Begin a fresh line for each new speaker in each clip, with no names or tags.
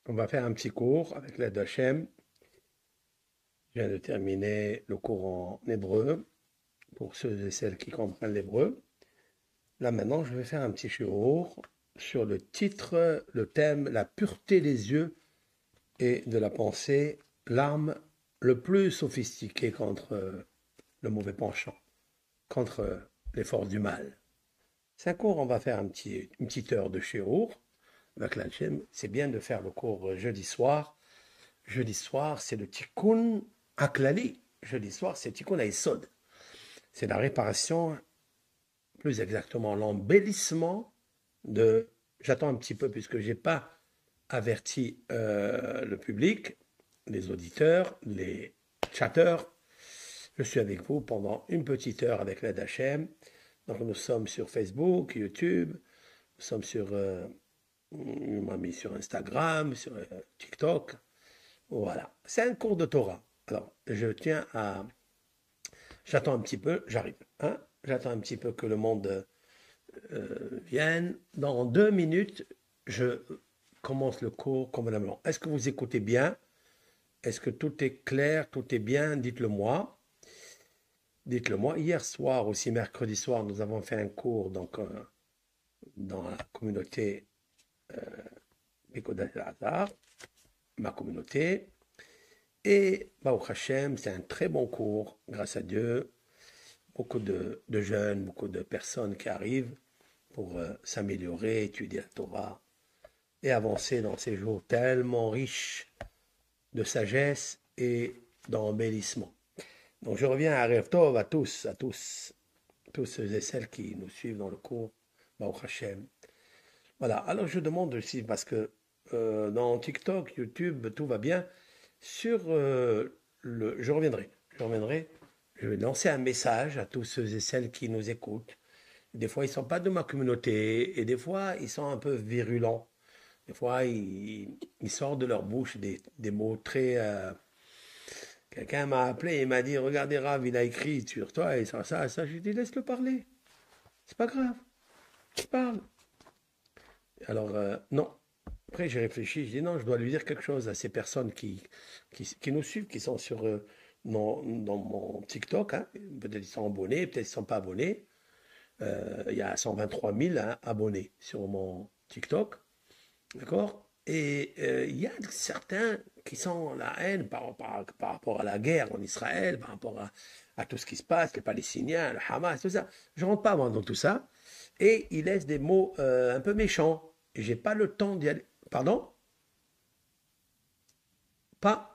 On va faire un petit cours avec l'aide d'Hachem. Je viens de terminer le cours en hébreu pour ceux et celles qui comprennent l'hébreu. Là maintenant, je vais faire un petit shiur sur le titre, le thème, la pureté des yeux et de la pensée, l'arme le plus sophistiquée contre le mauvais penchant, contre les forces du mal. C'est un cours, on va faire une petite heure de shiur avec l'Hachem. C'est bien de faire le cours jeudi soir. Jeudi soir, c'est le Tikkun Aklali. Jeudi soir, c'est Tikkun Aïsod. C'est la réparation, plus exactement l'embellissement de... J'attends un petit peu puisque je n'ai pas averti le public, les auditeurs, les chatteurs. Je suis avec vous pendant une petite heure avec l'aide d'Hachem. Donc nous sommes sur Facebook, YouTube, nous sommes sur... on m'a mis sur Instagram, sur TikTok. Voilà, c'est un cours de Torah. Alors, je tiens à... J'attends un petit peu, j'arrive. Hein. J'attends un petit peu que le monde vienne. Dans 2 minutes, je commence le cours convenablement. Est-ce que vous écoutez bien? Est-ce que tout est clair, tout est bien? Dites-le moi. Dites-le moi. Hier soir, aussi mercredi soir, nous avons fait un cours dans la communauté Bekodat Hazar, ma communauté. Et Baruch Hashem, c'est un très bon cours, grâce à Dieu. Beaucoup de jeunes, beaucoup de personnes qui arrivent pour s'améliorer, étudier la Torah et avancer dans ces jours tellement riches de sagesse et d'embellissement. Donc je reviens à Rev Tov tous ceux et celles qui nous suivent dans le cours, Baruch Hashem. Voilà, alors je demande aussi, parce que dans TikTok, YouTube, tout va bien, sur je reviendrai, je vais lancer un message à tous ceux et celles qui nous écoutent. Des fois, ils ne sont pas de ma communauté et des fois, ils sont un peu virulents. Des fois, ils sortent de leur bouche des mots très... Quelqu'un m'a appelé et m'a dit, regardez Rav, il a écrit sur toi et ça. J'ai dit, laisse-le parler. C'est pas grave. Il parle. Alors, non. Après, j'ai réfléchi. J'ai dit, non, je dois lui dire quelque chose à ces personnes qui nous suivent, qui sont sur dans mon TikTok. Hein. Peut-être ils sont abonnés, peut-être ils ne sont pas abonnés. Il y a 123 000 hein, abonnés sur mon TikTok. D'accord. Et il y a certains qui sont la haine par rapport à la guerre en Israël, par rapport à tout ce qui se passe, les Palestiniens, le Hamas, tout ça. Je ne rentre pas moi dans tout ça. Et ils laissent des mots un peu méchants. Et j'ai pas le temps d'y aller. Pardon? Pas.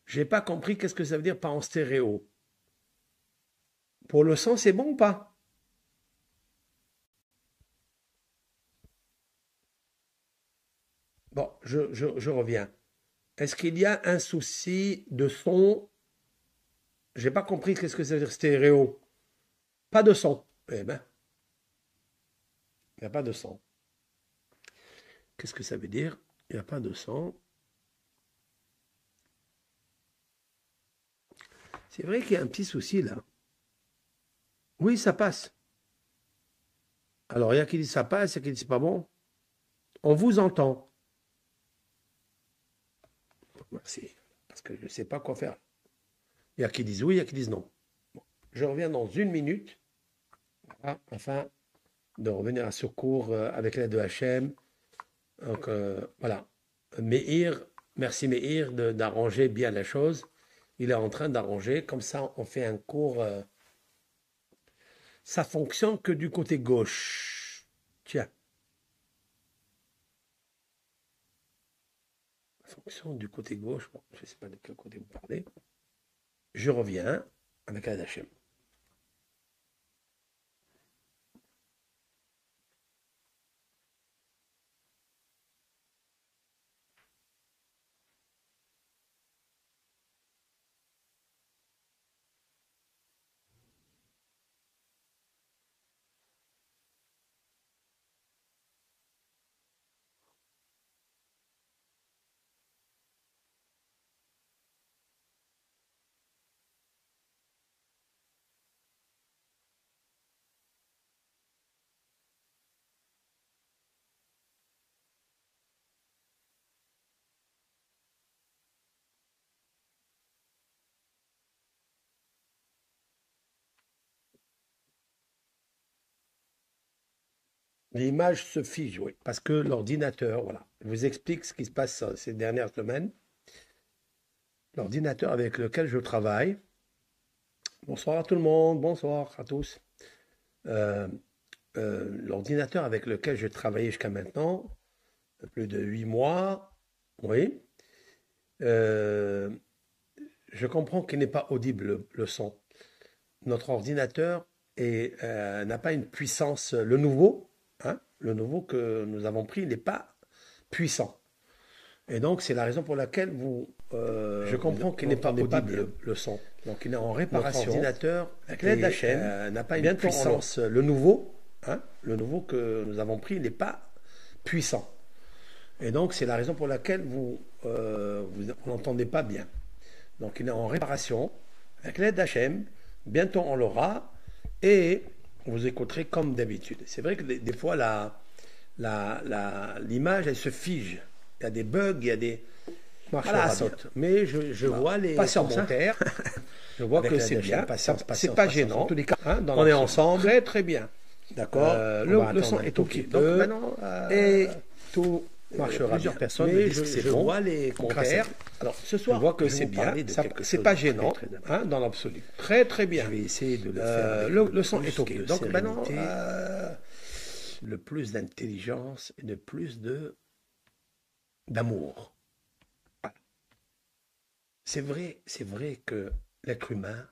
J'ai pas compris qu'est-ce que ça veut dire pas en stéréo. Pour le son, c'est bon ou pas? Bon, je reviens. Est-ce qu'il y a un souci de son? J'ai pas compris qu'est-ce que ça veut dire stéréo. Pas de son. Eh ben, il n'y a pas de son. Qu'est-ce que ça veut dire? Il n'y a pas de son. C'est vrai qu'il y a un petit souci là. Oui, ça passe. Alors, il y a qui dit ça passe, il y a qui dit c'est pas bon. On vous entend. Merci. Parce que je ne sais pas quoi faire. Il y a qui disent oui, il y a qui disent non. Bon. Je reviens dans 1 minute afin de revenir à ce cours avec l'aide de HM. Donc, voilà. Meir, merci Meir d'arranger bien la chose. Il est en train d'arranger. Comme ça, on fait un cours. Ça fonctionne que du côté gauche. Tiens, ça fonctionne du côté gauche. Bon, je ne sais pas de quel côté vous parlez. Je reviens avec l'aide HM. L'image se fige, oui, parce que l'ordinateur, voilà, je vous explique ce qui se passe ces dernières semaines. L'ordinateur avec lequel je travaille, bonsoir à tout le monde, bonsoir à tous. Euh, L'ordinateur avec lequel j'ai travaillé jusqu'à maintenant, plus de 8 mois, oui, euh, je comprends qu'il n'est pas audible le son. Notre ordinateur n'a pas une puissance, le nouveau, hein, le nouveau que nous avons pris n'est pas puissant. Et donc, c'est la raison pour laquelle je comprends qu'il n'est pas audible le son. Donc, il est en réparation. Notre ordinateur, avec l'aide d'HM, n'a pas une puissance. Le nouveau, hein, le nouveau que nous avons pris n'est pas puissant. Et donc, c'est la raison pour laquelle vous n'entendez pas bien. Donc, il est en réparation. Avec l'aide d'HM, bientôt on l'aura et vous écouterez comme d'habitude. C'est vrai que des fois, l'image, elle se fige. Il y a des bugs, il y a des... Voilà, ça saute. Mais je vois les commentaires. Je vois que c'est bien. C'est pas gênant. En tous les cas, hein, on est ensemble. Très, très bien. D'accord. Le son est OK. Donc maintenant, et tout marchera. Plusieurs personnes me disent que c'est bon. Je vois les commentaires. Alors, ce soir, je vois que c'est bien. C'est pas gênant, hein, dans l'absolu. Très, très bien. Je vais essayer de le faire. Le son est OK. Donc maintenant, le plus d'intelligence et de plus d'amour. Voilà. C'est vrai que l'être humain,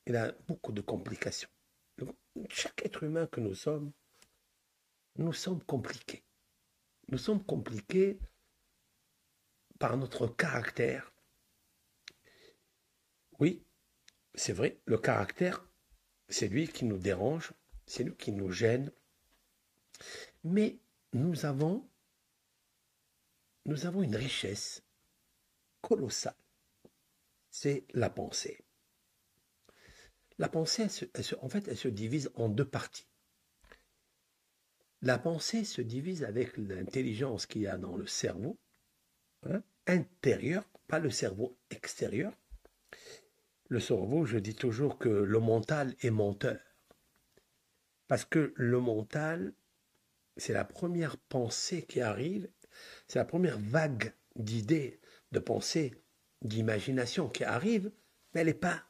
il a beaucoup de complications. Chaque être humain que nous sommes compliqués. Nous sommes compliqués par notre caractère. Oui, c'est vrai, le caractère, c'est lui qui nous dérange, c'est lui qui nous gêne. Mais nous avons une richesse colossale. C'est la pensée. La pensée, en fait, elle se divise en deux parties. La pensée se divise avec l'intelligence qu'il y a dans le cerveau, hein, intérieur, pas le cerveau extérieur. Le cerveau, je dis toujours que le mental est menteur. Parce que le mental, c'est la première pensée qui arrive, c'est la première vague d'idées, de pensées, d'imagination qui arrive, mais elle n'est pas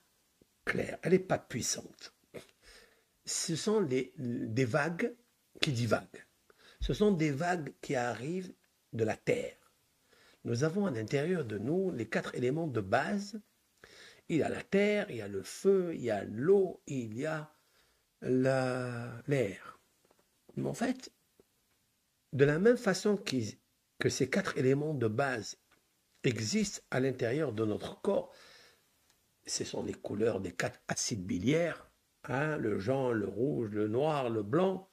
claire, elle n'est pas puissante. Ce sont des vagues qui divaguent. Ce sont des vagues qui arrivent de la terre. Nous avons à l'intérieur de nous les 4 éléments de base. Il y a la terre, il y a le feu, il y a l'eau, il y a l'air. Mais en fait, de la même façon que ces 4 éléments de base existent à l'intérieur de notre corps, ce sont les couleurs des 4 acides biliaires, hein, le jaune, le rouge, le noir, le blanc.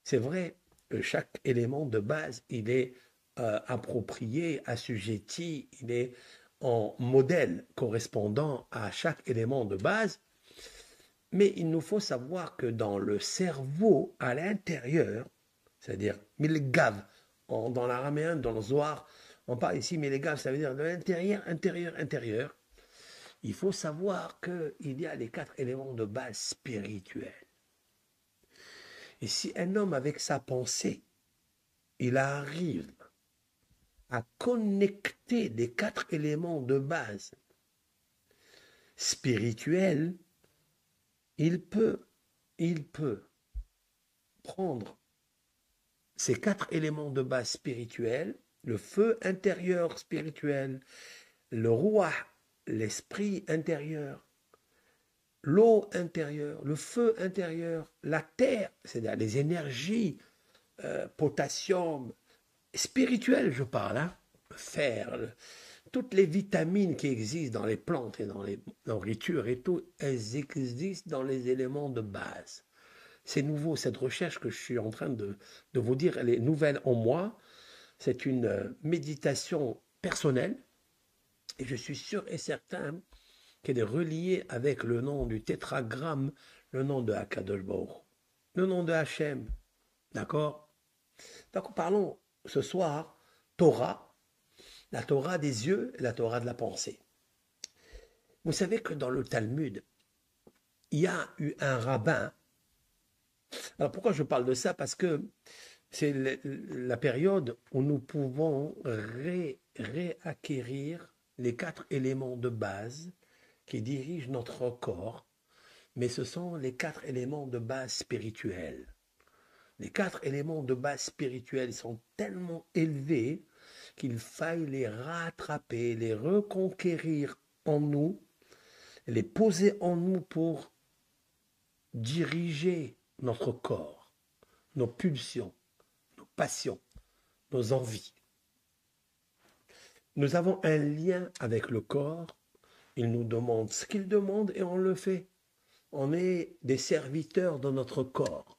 C'est vrai, chaque élément de base, il est approprié, assujetti, il est en modèle correspondant à chaque élément de base. Mais il nous faut savoir que dans le cerveau, à l'intérieur, c'est-à-dire Milgav, dans l'araméen, dans le Zohar, on parle ici Milgav, ça veut dire de l'intérieur, intérieur, intérieur. Il faut savoir qu'il y a les 4 éléments de base spirituels. Et si un homme avec sa pensée, il arrive à connecter les 4 éléments de base spirituels, il peut prendre ces 4 éléments de base spirituels, le feu intérieur spirituel, le ruah, l'esprit intérieur, l'eau intérieure, le feu intérieur, la terre, c'est-à-dire les énergies, potassium, spirituelles, je parle, hein, fer, toutes les vitamines qui existent dans les plantes et dans les nourritures et tout, elles existent dans les éléments de base. C'est nouveau, cette recherche que je suis en train de vous dire, elle est nouvelle en moi. C'est une méditation personnelle et je suis sûr et certain qu'elle est reliée avec le nom du tétragramme, le nom de Akadosh Baruch, le nom de Hachem. D'accord? Donc parlons ce soir Torah, la Torah des yeux et la Torah de la pensée. Vous savez que dans le Talmud, il y a eu un rabbin Alors pourquoi je parle de ça? Parce que c'est la période où nous pouvons réacquérir les quatre éléments de base qui dirigent notre corps, mais ce sont les quatre éléments de base spirituels. Les quatre éléments de base spirituels sont tellement élevés qu'il faille les rattraper, les reconquérir en nous, les poser en nous pour diriger notre corps, nos pulsions, nos passions, nos envies. Nous avons un lien avec le corps, il nous demande ce qu'il demande et on le fait. On est des serviteurs de notre corps.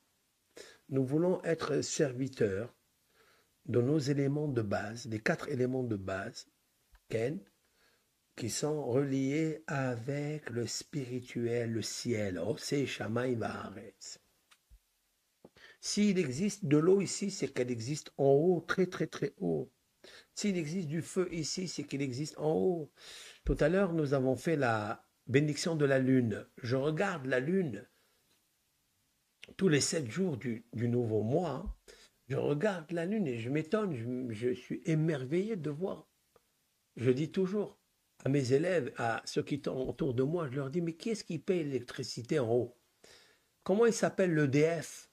Nous voulons être serviteurs de nos éléments de base, les quatre éléments de base, Ken, qui sont reliés avec le spirituel, le ciel. Ose Shamaï Vaaretz. S'il existe de l'eau ici, c'est qu'elle existe en haut, très très très haut. S'il existe du feu ici, c'est qu'il existe en haut. Tout à l'heure, nous avons fait la bénédiction de la lune. Je regarde la lune tous les 7 jours du nouveau mois. Je regarde la lune et je m'étonne, je suis émerveillé de voir. Je dis toujours à mes élèves, à ceux qui sont autour de moi, je leur dis, mais qui est-ce qui paye l'électricité en haut? Comment il s'appelle l'EDF?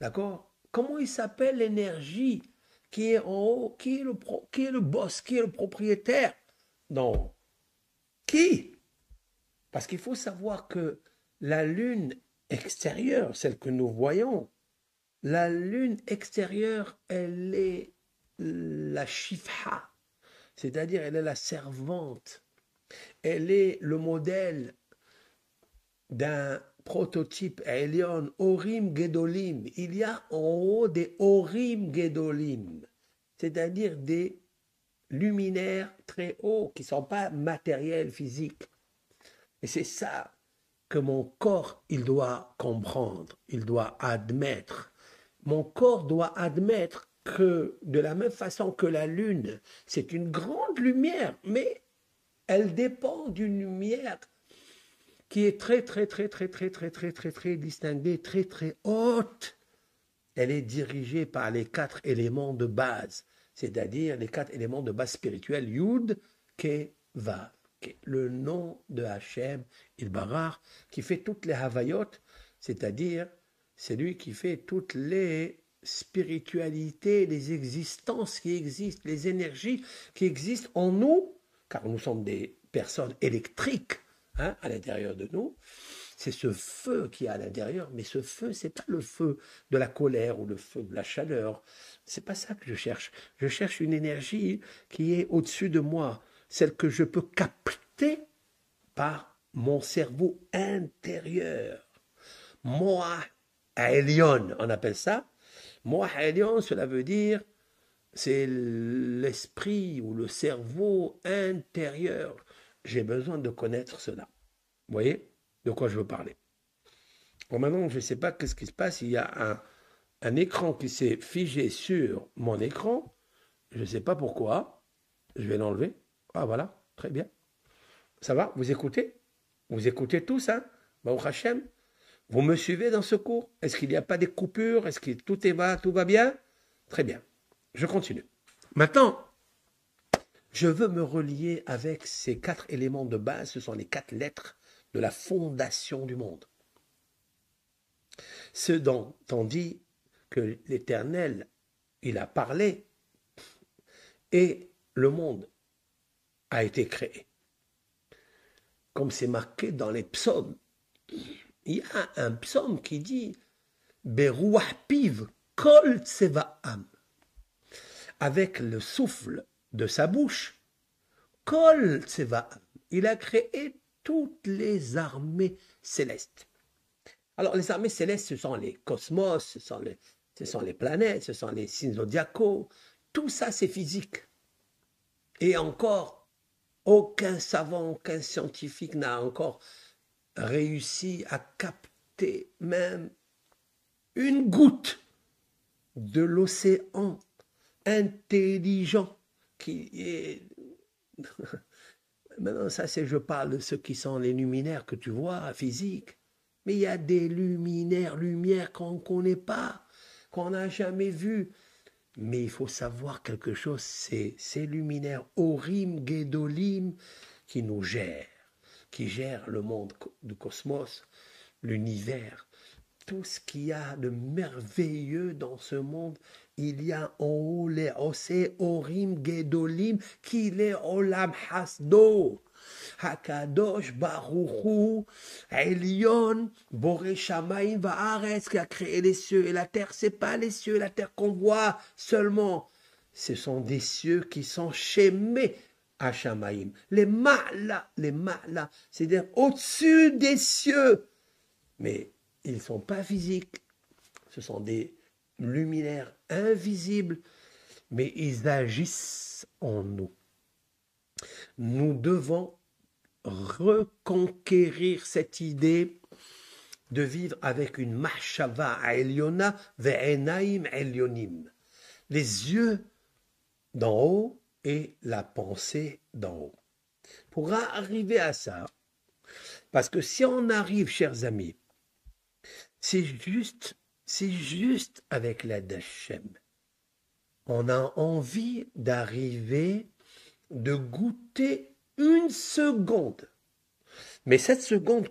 D'accord? Comment il s'appelle l'énergie qui est en haut? Qui est le boss? Qui est le propriétaire? Non. Qui? Parce qu'il faut savoir que la lune extérieure, celle que nous voyons, la lune extérieure, elle est la shifha, c'est-à-dire elle est la servante. Elle est le modèle d'un prototype Elion, Orim Gedolim. Il y a en haut des Orim Gedolim, c'est-à-dire des luminaires très hauts qui ne sont pas matériels, physiques. Et c'est ça que mon corps, il doit comprendre, il doit admettre. Mon corps doit admettre que de la même façon que la lune, c'est une grande lumière, mais elle dépend d'une lumière qui est très, très, très, très, très, très, très, très, très distinguée, très, très haute. Elle est dirigée par les quatre éléments de base, c'est-à-dire les quatre éléments de base spirituelle, Yud, Ke, Vav. Le nom de Hachem, Il-Barar, qui fait toutes les Havayot, c'est-à-dire c'est lui qui fait toutes les spiritualités, les existences qui existent, les énergies qui existent en nous, car nous sommes des personnes électriques à l'intérieur de nous. C'est ce feu qui est à l'intérieur, mais ce feu, c'est pas le feu de la colère ou le feu de la chaleur. C'est pas ça que je cherche. Je cherche une énergie qui est au-dessus de moi, celle que je peux capter par mon cerveau intérieur. Moa Elion, on appelle ça. Moa Elion, cela veut dire c'est l'esprit ou le cerveau intérieur. J'ai besoin de connaître cela. Vous voyez de quoi je veux parler? Bon, maintenant, je ne sais pas qu'est-ce qui se passe. Il y a un écran qui s'est figé sur mon écran. Je ne sais pas pourquoi. Je vais l'enlever. Ah, voilà. Très bien. Ça va? Vous écoutez? Vous écoutez tous, hein? Baruch Hashem. Vous me suivez dans ce cours? Est-ce qu'il n'y a pas des coupures? Est-ce que tout va bien? Très bien. Je continue. Maintenant, je veux me relier avec ces quatre éléments de base. Ce sont les quatre lettres de la fondation du monde. Ce dont on dit que l'Éternel, il a parlé et le monde a été créé. Comme c'est marqué dans les psaumes, il y a un psaume qui dit Beruah piv kol tsevaam. Avec le souffle de sa bouche, kol tsevaam. Il a créé toutes les armées célestes. Alors, les armées célestes, ce sont les cosmos, ce sont les planètes, ce sont les signes zodiacaux. Tout ça, c'est physique. Et encore, aucun savant, aucun scientifique n'a encore réussi à capter même une goutte de l'océan intelligent qui est... Maintenant, ça, c'est, je parle de ceux qui sont les luminaires que tu vois, physiques. Mais il y a des lumières qu'on ne connaît pas, qu'on n'a jamais vues. Mais il faut savoir quelque chose, c'est ces luminaires Orim, Gedolim, qui nous gèrent, qui gèrent le monde du cosmos, l'univers. Tout ce qu'il y a de merveilleux dans ce monde, il y a en haut les Osé, Orim, Gedolim, qui les Olam Hasdo. Hakadosh Baruchu, Elion, Boré Shamaim Vaaretz, qui a créé les cieux et la terre. C'est pas les cieux et la terre qu'on voit seulement. Ce sont des cieux qui sont chémés à Shamaim. Les ma'la, c'est-à-dire au-dessus des cieux. Mais ils ne sont pas physiques. Ce sont des luminaires invisibles, mais ils agissent en nous. Nous devons reconquérir cette idée de vivre avec une machshava elyona ve'enaim elyonim, les yeux d'en haut et la pensée d'en haut. Pour arriver à ça, parce que si on arrive, chers amis, c'est juste avec l'aide d'Hachem. On a envie d'arriver, de goûter une seconde. Mais cette seconde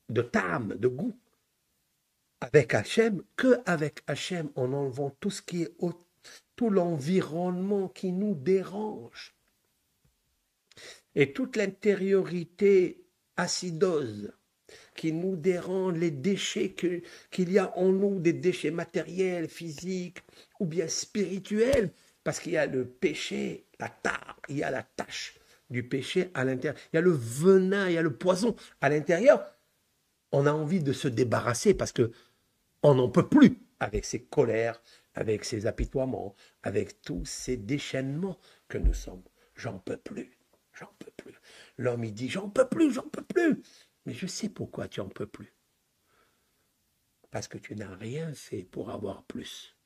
de ta'am, de goût, avec Hachem, qu'avec Hachem, en enlevant tout ce qui est tout l'environnement qui nous dérange. Et toute l'intériorité acidose qui nous dérange, les déchets qu'il y a en nous, des déchets matériels, physiques ou bien spirituels, parce qu'il y a le péché, la tare, il y a la tache du péché à l'intérieur, il y a le venin, il y a le poison à l'intérieur. On a envie de se débarrasser parce que on n'en peut plus avec ces colères, avec ces apitoiements, avec tous ces déchaînements que nous sommes. J'en peux plus, j'en peux plus. L'homme, il dit, j'en peux plus, j'en peux plus. Mais je sais pourquoi tu n'en peux plus. Parce que tu n'as rien fait pour avoir plus.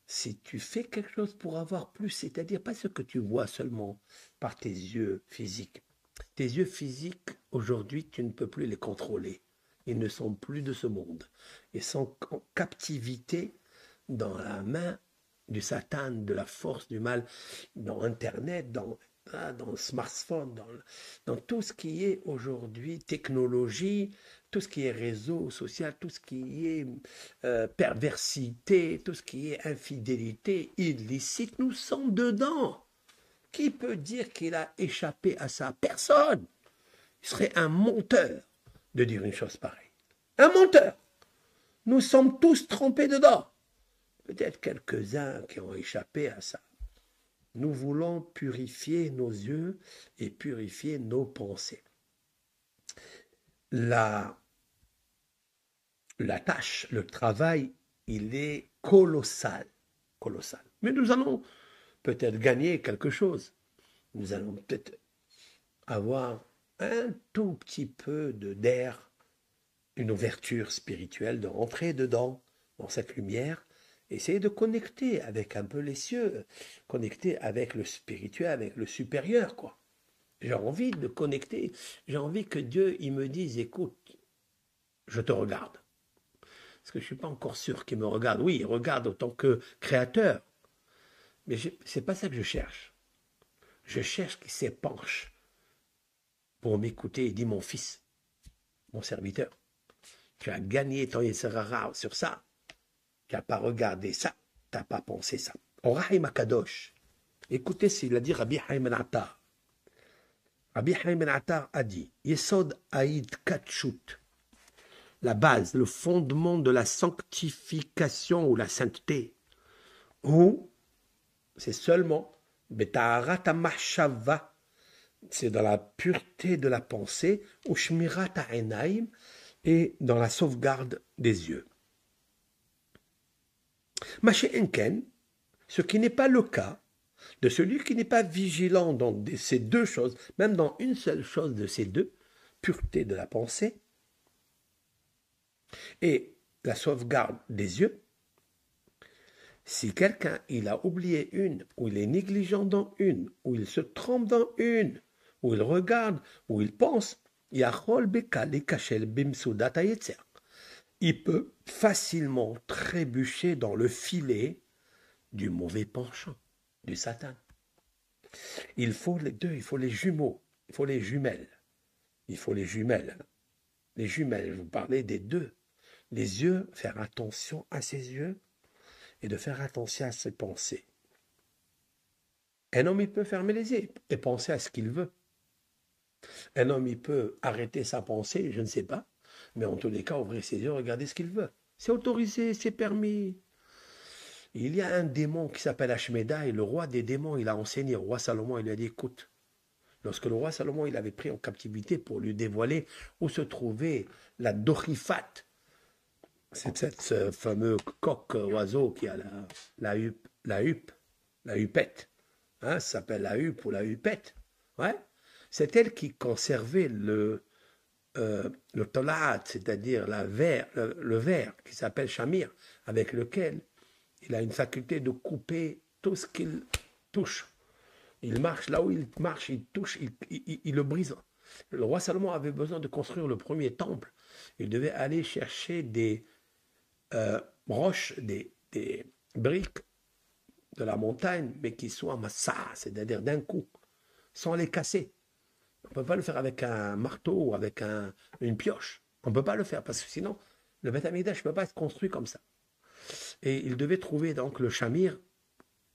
Si tu fais quelque chose pour avoir plus, c'est-à-dire pas ce que tu vois seulement par tes yeux physiques. Tes yeux physiques, aujourd'hui, tu ne peux plus les contrôler. Ils ne sont plus de ce monde. Ils sont en captivité dans la main du Satan, de la force du mal, dans Internet, dans le smartphone, dans tout ce qui est aujourd'hui technologie, tout ce qui est réseau social, tout ce qui est perversité, tout ce qui est infidélité, illicite, nous sommes dedans. Qui peut dire qu'il a échappé à ça? Personne. Il serait un menteur de dire une chose pareille. Un menteur. Nous sommes tous trempés dedans. Peut-être quelques-uns qui ont échappé à ça. Nous voulons purifier nos yeux et purifier nos pensées. La tâche, le travail, il est colossal. Colossal. Mais nous allons peut-être gagner quelque chose. Nous allons peut-être avoir un tout petit peu d'air, une ouverture spirituelle, de rentrer dedans, dans cette lumière, essayer de connecter avec un peu les cieux, connecter avec le spirituel, avec le supérieur, quoi. J'ai envie de connecter, j'ai envie que Dieu, il me dise, écoute, je te regarde. Parce que je ne suis pas encore sûr qu'il me regarde. Oui, il regarde en tant que créateur. Mais ce n'est pas ça que je cherche. Je cherche qu'il s'épanche pour m'écouter et dit, mon fils, mon serviteur, tu as gagné ton Yetzirah sur ça. Tu n'as pas regardé ça, tu n'as pas pensé ça. Rahim Akadosh. Écoutez ce qu'il a dit Rabbi Haim ben Attar. Rabbi Haim ben Attar a dit Yesod Aïd Katshut, la base, le fondement de la sanctification ou la sainteté, ou c'est seulement Betaharat HaMachshava, c'est dans la pureté de la pensée, ou Shmirat HaEnaim, et dans la sauvegarde des yeux. Maché Enken, ce qui n'est pas le cas de celui qui n'est pas vigilant dans ces deux choses, même dans une seule chose de ces deux, pureté de la pensée et la sauvegarde des yeux. Si quelqu'un il a oublié une, ou il est négligent dans une, ou il se trompe dans une, ou il regarde, ou il pense, Yachol bekal likashel bimsudat hayetzer. Il peut facilement trébucher dans le filet du mauvais penchant, du Satan. Il faut les deux, il faut les jumeaux, il faut les jumelles. Il faut les jumelles. Les jumelles, je vous parlais des deux. Les yeux, faire attention à ses yeux et de faire attention à ses pensées. Un homme, il peut fermer les yeux et penser à ce qu'il veut. Un homme, il peut arrêter sa pensée, je ne sais pas, mais en tous les cas, ouvrir ses yeux, regarder ce qu'il veut. C'est autorisé, c'est permis. Il y a un démon qui s'appelle Ashmedai, le roi des démons, il a enseigné au roi Salomon, il lui a dit, écoute, lorsque le roi Salomon, il avait pris en captivité pour lui dévoiler où se trouvait la Dochifat, c'est ce fameux coq oiseau qui a la hupette, hein, ça s'appelle la huppe ou la hupette, ouais. C'est elle qui conservait le tolat, c'est-à-dire le verre qui s'appelle Shamir, avec lequel il a une faculté de couper tout ce qu'il touche. Il marche, là où il marche, il touche, il le brise. Le roi Salomon avait besoin de construire le premier temple. Il devait aller chercher des roches, des briques de la montagne, mais qui soient massa, c'est-à-dire d'un coup, sans les casser. On ne peut pas le faire avec un marteau ou avec une pioche. On ne peut pas le faire parce que sinon, le Beth Amikdash ne peut pas être construit comme ça. Et il devait trouver donc le Shamir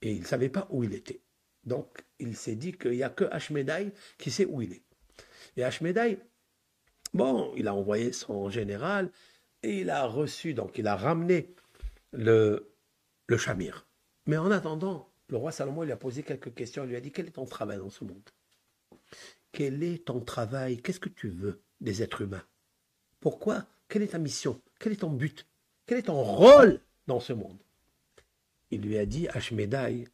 et il ne savait pas où il était. Donc il s'est dit qu'il n'y a que Ashmedai qui sait où il est. Et Ashmedai, bon, il a envoyé son général et il a reçu, donc il a ramené le Shamir. Mais en attendant, le roi Salomon lui a posé quelques questions. Il lui a dit, quel est ton travail dans ce monde? Quel est ton travail? Qu'est-ce que tu veux des êtres humains? Pourquoi? Quelle est ta mission? Quel est ton but? Quel est ton rôle dans ce monde? Il lui a dit, Ashmedai,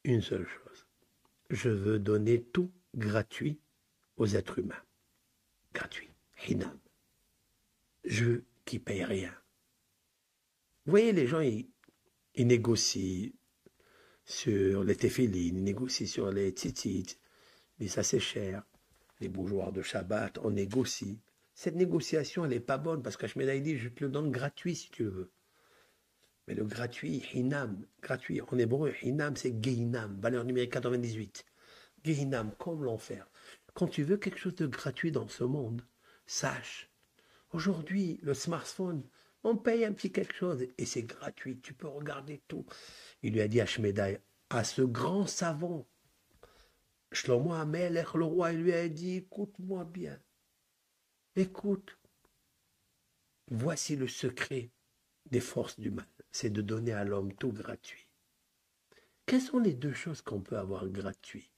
une seule chose. Je veux donner tout gratuit aux êtres humains. Gratuit. Hinam. Je veux qu'ils payent rien. Vous voyez, les gens, ils négocient sur les téphilines, ils négocient sur les tzitzit, mais ça c'est cher. Les bourgeois de Shabbat, on négocie. Cette négociation, elle n'est pas bonne parce qu'Ashmedai dit, je te le donne gratuit si tu le veux. Mais le gratuit, hinam, gratuit, en hébreu, hinam, c'est gehinam, valeur numérique 98. Gehinam, comme l'enfer. Quand tu veux quelque chose de gratuit dans ce monde, sache, aujourd'hui, le smartphone, on paye un petit quelque chose et c'est gratuit, tu peux regarder tout. Il lui a dit Ashmedai, à ce grand savant, Shlomo HaMelech, le roi, il lui a dit, écoute-moi bien, écoute, voici le secret des forces du mal, c'est de donner à l'homme tout gratuit. Quelles sont les deux choses qu'on peut avoir gratuit?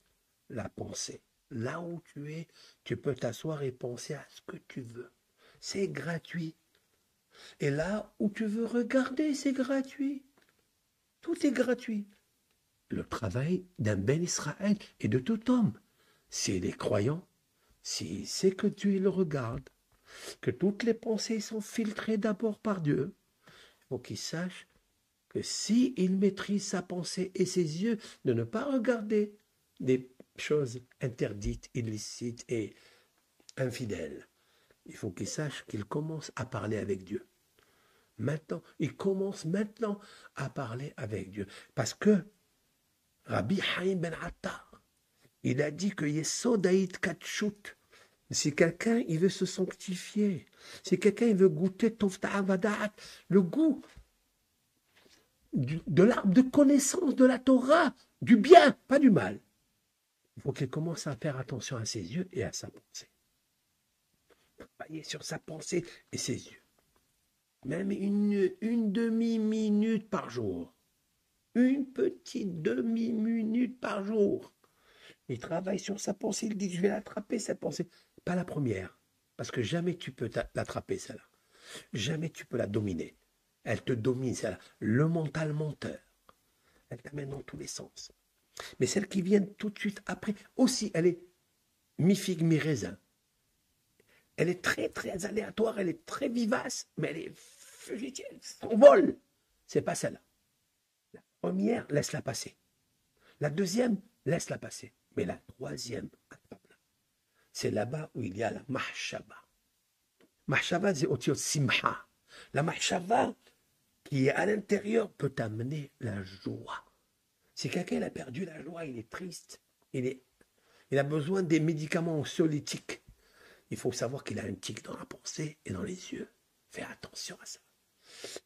La pensée. Là où tu es, tu peux t'asseoir et penser à ce que tu veux. C'est gratuit. Et là où tu veux regarder, c'est gratuit. Tout est gratuit. Le travail d'un Ben Israël et de tout homme, s'il est croyant, s'il sait que Dieu le regarde, que toutes les pensées sont filtrées d'abord par Dieu, il faut qu'il sache que s'il maîtrise sa pensée et ses yeux, de ne pas regarder des choses interdites, illicites et infidèles, il faut qu'il sache qu'il commence à parler avec Dieu. Maintenant, il commence maintenant à parler avec Dieu. Parce que Rabbi Haïm ben Attar, il a dit que Yesod Haït Katchout, si quelqu'un il veut se sanctifier, si quelqu'un il veut goûter Tov Ta'avadat, le goût de l'arbre de connaissance de la Torah, du bien, pas du mal, il faut qu'il commence à faire attention à ses yeux et à sa pensée. Travailler sur sa pensée et ses yeux. Même une demi-minute par jour. Une petite demi-minute par jour. Il travaille sur sa pensée, il dit, je vais l'attraper, cette pensée. Pas la première, parce que jamais tu peux l'attraper, celle-là. Jamais tu peux la dominer. Elle te domine, celle-là. Le mental menteur. Elle t'amène dans tous les sens. Mais celle qui vient tout de suite après, aussi, elle est mi-figue, mi-raisin. Elle est très, très aléatoire, elle est très vivace, mais elle est fugitive, elle s'envole. C'est pas celle-là. La première, laisse-la passer. La deuxième, laisse-la passer. Mais la troisième, attrape-la. c'est là-bas où il y a la mahshaba. Mahshaba, c'est otio simha. La mahshaba qui est à l'intérieur peut t'amener la joie. Si quelqu'un a perdu la joie, il est triste, il a besoin des médicaments anxiolytiques. Il faut savoir qu'il a un tic dans la pensée et dans les yeux. Fais attention à ça.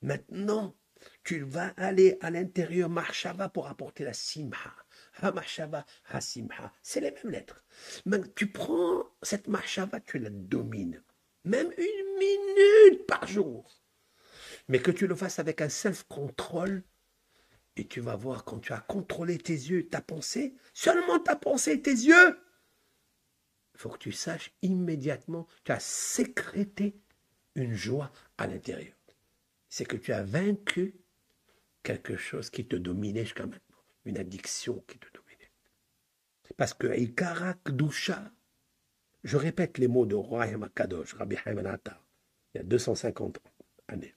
Maintenant, tu vas aller à l'intérieur Mahshava pour apporter la simha. Ha Mahshava, ha simha. C'est les mêmes lettres. Mais tu prends cette Mahshava, tu la domines. Même 1 minute par jour. Mais que tu le fasses avec un self-control. Et tu vas voir quand tu as contrôlé tes yeux, ta pensée, seulement ta pensée et tes yeux. Il faut que tu saches immédiatement, tu as sécrété une joie à l'intérieur. C'est que tu as vaincu quelque chose qui te dominait jusqu'à maintenant, une addiction qui te dominait. Parce que Ikara Kdusha, je répète les mots de Roi Makadosh, Rabbi Haim Attar, il y a 250 années.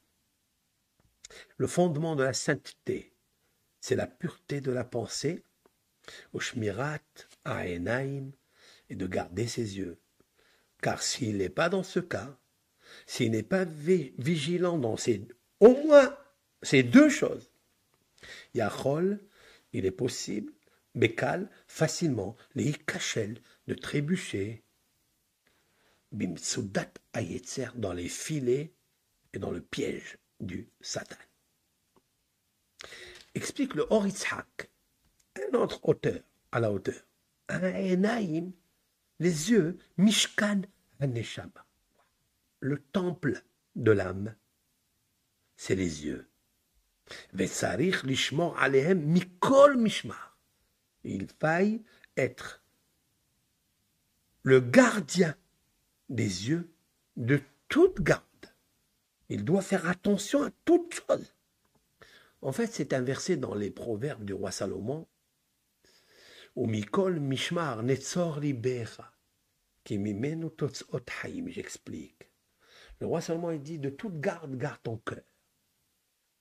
Le fondement de la sainteté, c'est la pureté de la pensée, au shmirat, à Enaim, et de garder ses yeux. Car s'il n'est pas dans ce cas, s'il n'est pas vigilant dans au moins ces 2 choses, Yachol, il est possible, Bekal, facilement, les Ikachel, de trébucher, Bimtsudat Ayetzer, dans les filets et dans le piège du Satan. Explique le Or Yitzhak, un autre auteur à la hauteur. Enaim, les yeux, Mishkan Haneshama. Le temple de l'âme, c'est les yeux. Vetsarich lishmor alehem mikol mishmar. Il faille être le gardien des yeux de toute garde. Il doit faire attention à toute chose. En fait, c'est un verset dans les proverbes du roi Salomon. Ou mikol mishmar netzor libecha. Kimimenu totzot haim. J'explique. Le roi Salomon il dit de toute garde, garde ton cœur.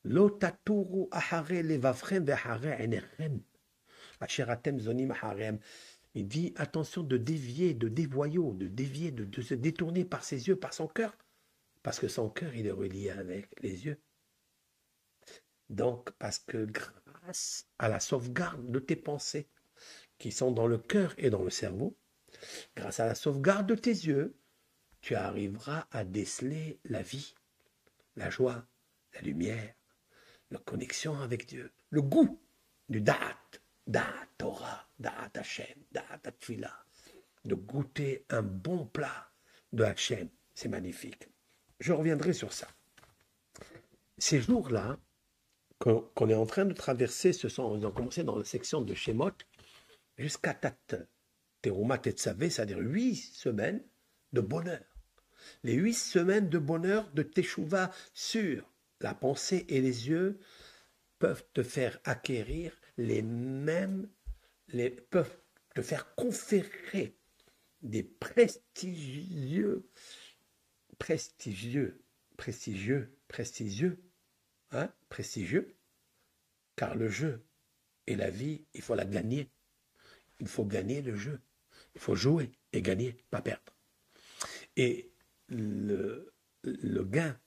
Lo taturu ahare levavchem ve'ahare enerem. Asheratem zonim aharem. Il dit attention de dévier, de dévoyer, de se détourner par ses yeux, par son cœur. Parce que son cœur, il est relié avec les yeux. Donc, parce que grâce à la sauvegarde de tes pensées, qui sont dans le cœur et dans le cerveau, grâce à la sauvegarde de tes yeux, tu arriveras à déceler la vie, la joie, la lumière, la connexion avec Dieu, le goût du Da'at, Da'at Torah, Da'at Hashem, Da'at Tfila, de goûter un bon plat de Hashem. C'est magnifique. Je reviendrai sur ça. Ces jours-là, qu'on est en train de traverser, ils ont commencé dans la section de Shemot, jusqu'à Tat Teruma Tetzavé, c'est-à-dire 8 semaines de bonheur. Les 8 semaines de bonheur de Teshuvah sur la pensée et les yeux peuvent te faire acquérir peuvent te faire conférer des prestigieux, car le jeu et la vie, il faut la gagner. Il faut gagner le jeu. Il faut jouer et gagner, pas perdre. Et le gain,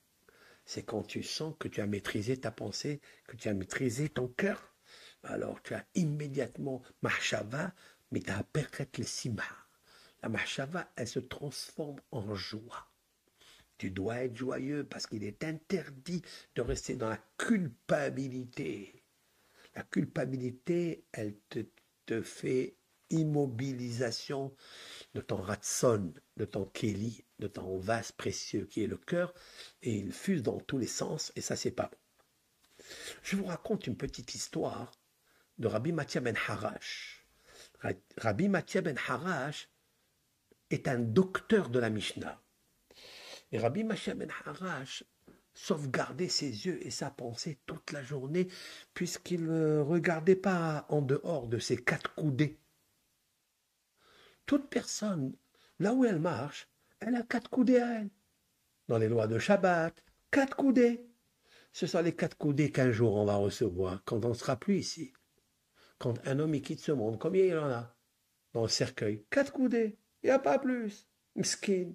c'est quand tu sens que tu as maîtrisé ta pensée, que tu as maîtrisé ton cœur. Alors tu as immédiatement Mahshava, mais tu as perdu le simha. La Mahshava, elle se transforme en joie. Tu dois être joyeux parce qu'il est interdit de rester dans la culpabilité. La culpabilité, elle te fait immobilisation de ton ratson, de ton kéli, de ton vase précieux qui est le cœur, et il fuse dans tous les sens, et ça, c'est pas bon. Je vous raconte une petite histoire de Rabbi Mathia ben Harash. Rabbi Mathia ben Harash est un docteur de la Mishnah. Et Rabbi Mathia ben Harash sauvegardait ses yeux et sa pensée toute la journée, puisqu'il ne regardait pas en dehors de ses 4 coudées. Toute personne, là où elle marche, elle a 4 coudées à elle. Dans les lois de Shabbat, 4 coudées. Ce sont les 4 coudées qu'un jour on va recevoir, quand on ne sera plus ici. Quand un homme il quitte ce monde, combien il en a dans le cercueil? 4 coudées. Il n'y a pas plus. Miskin,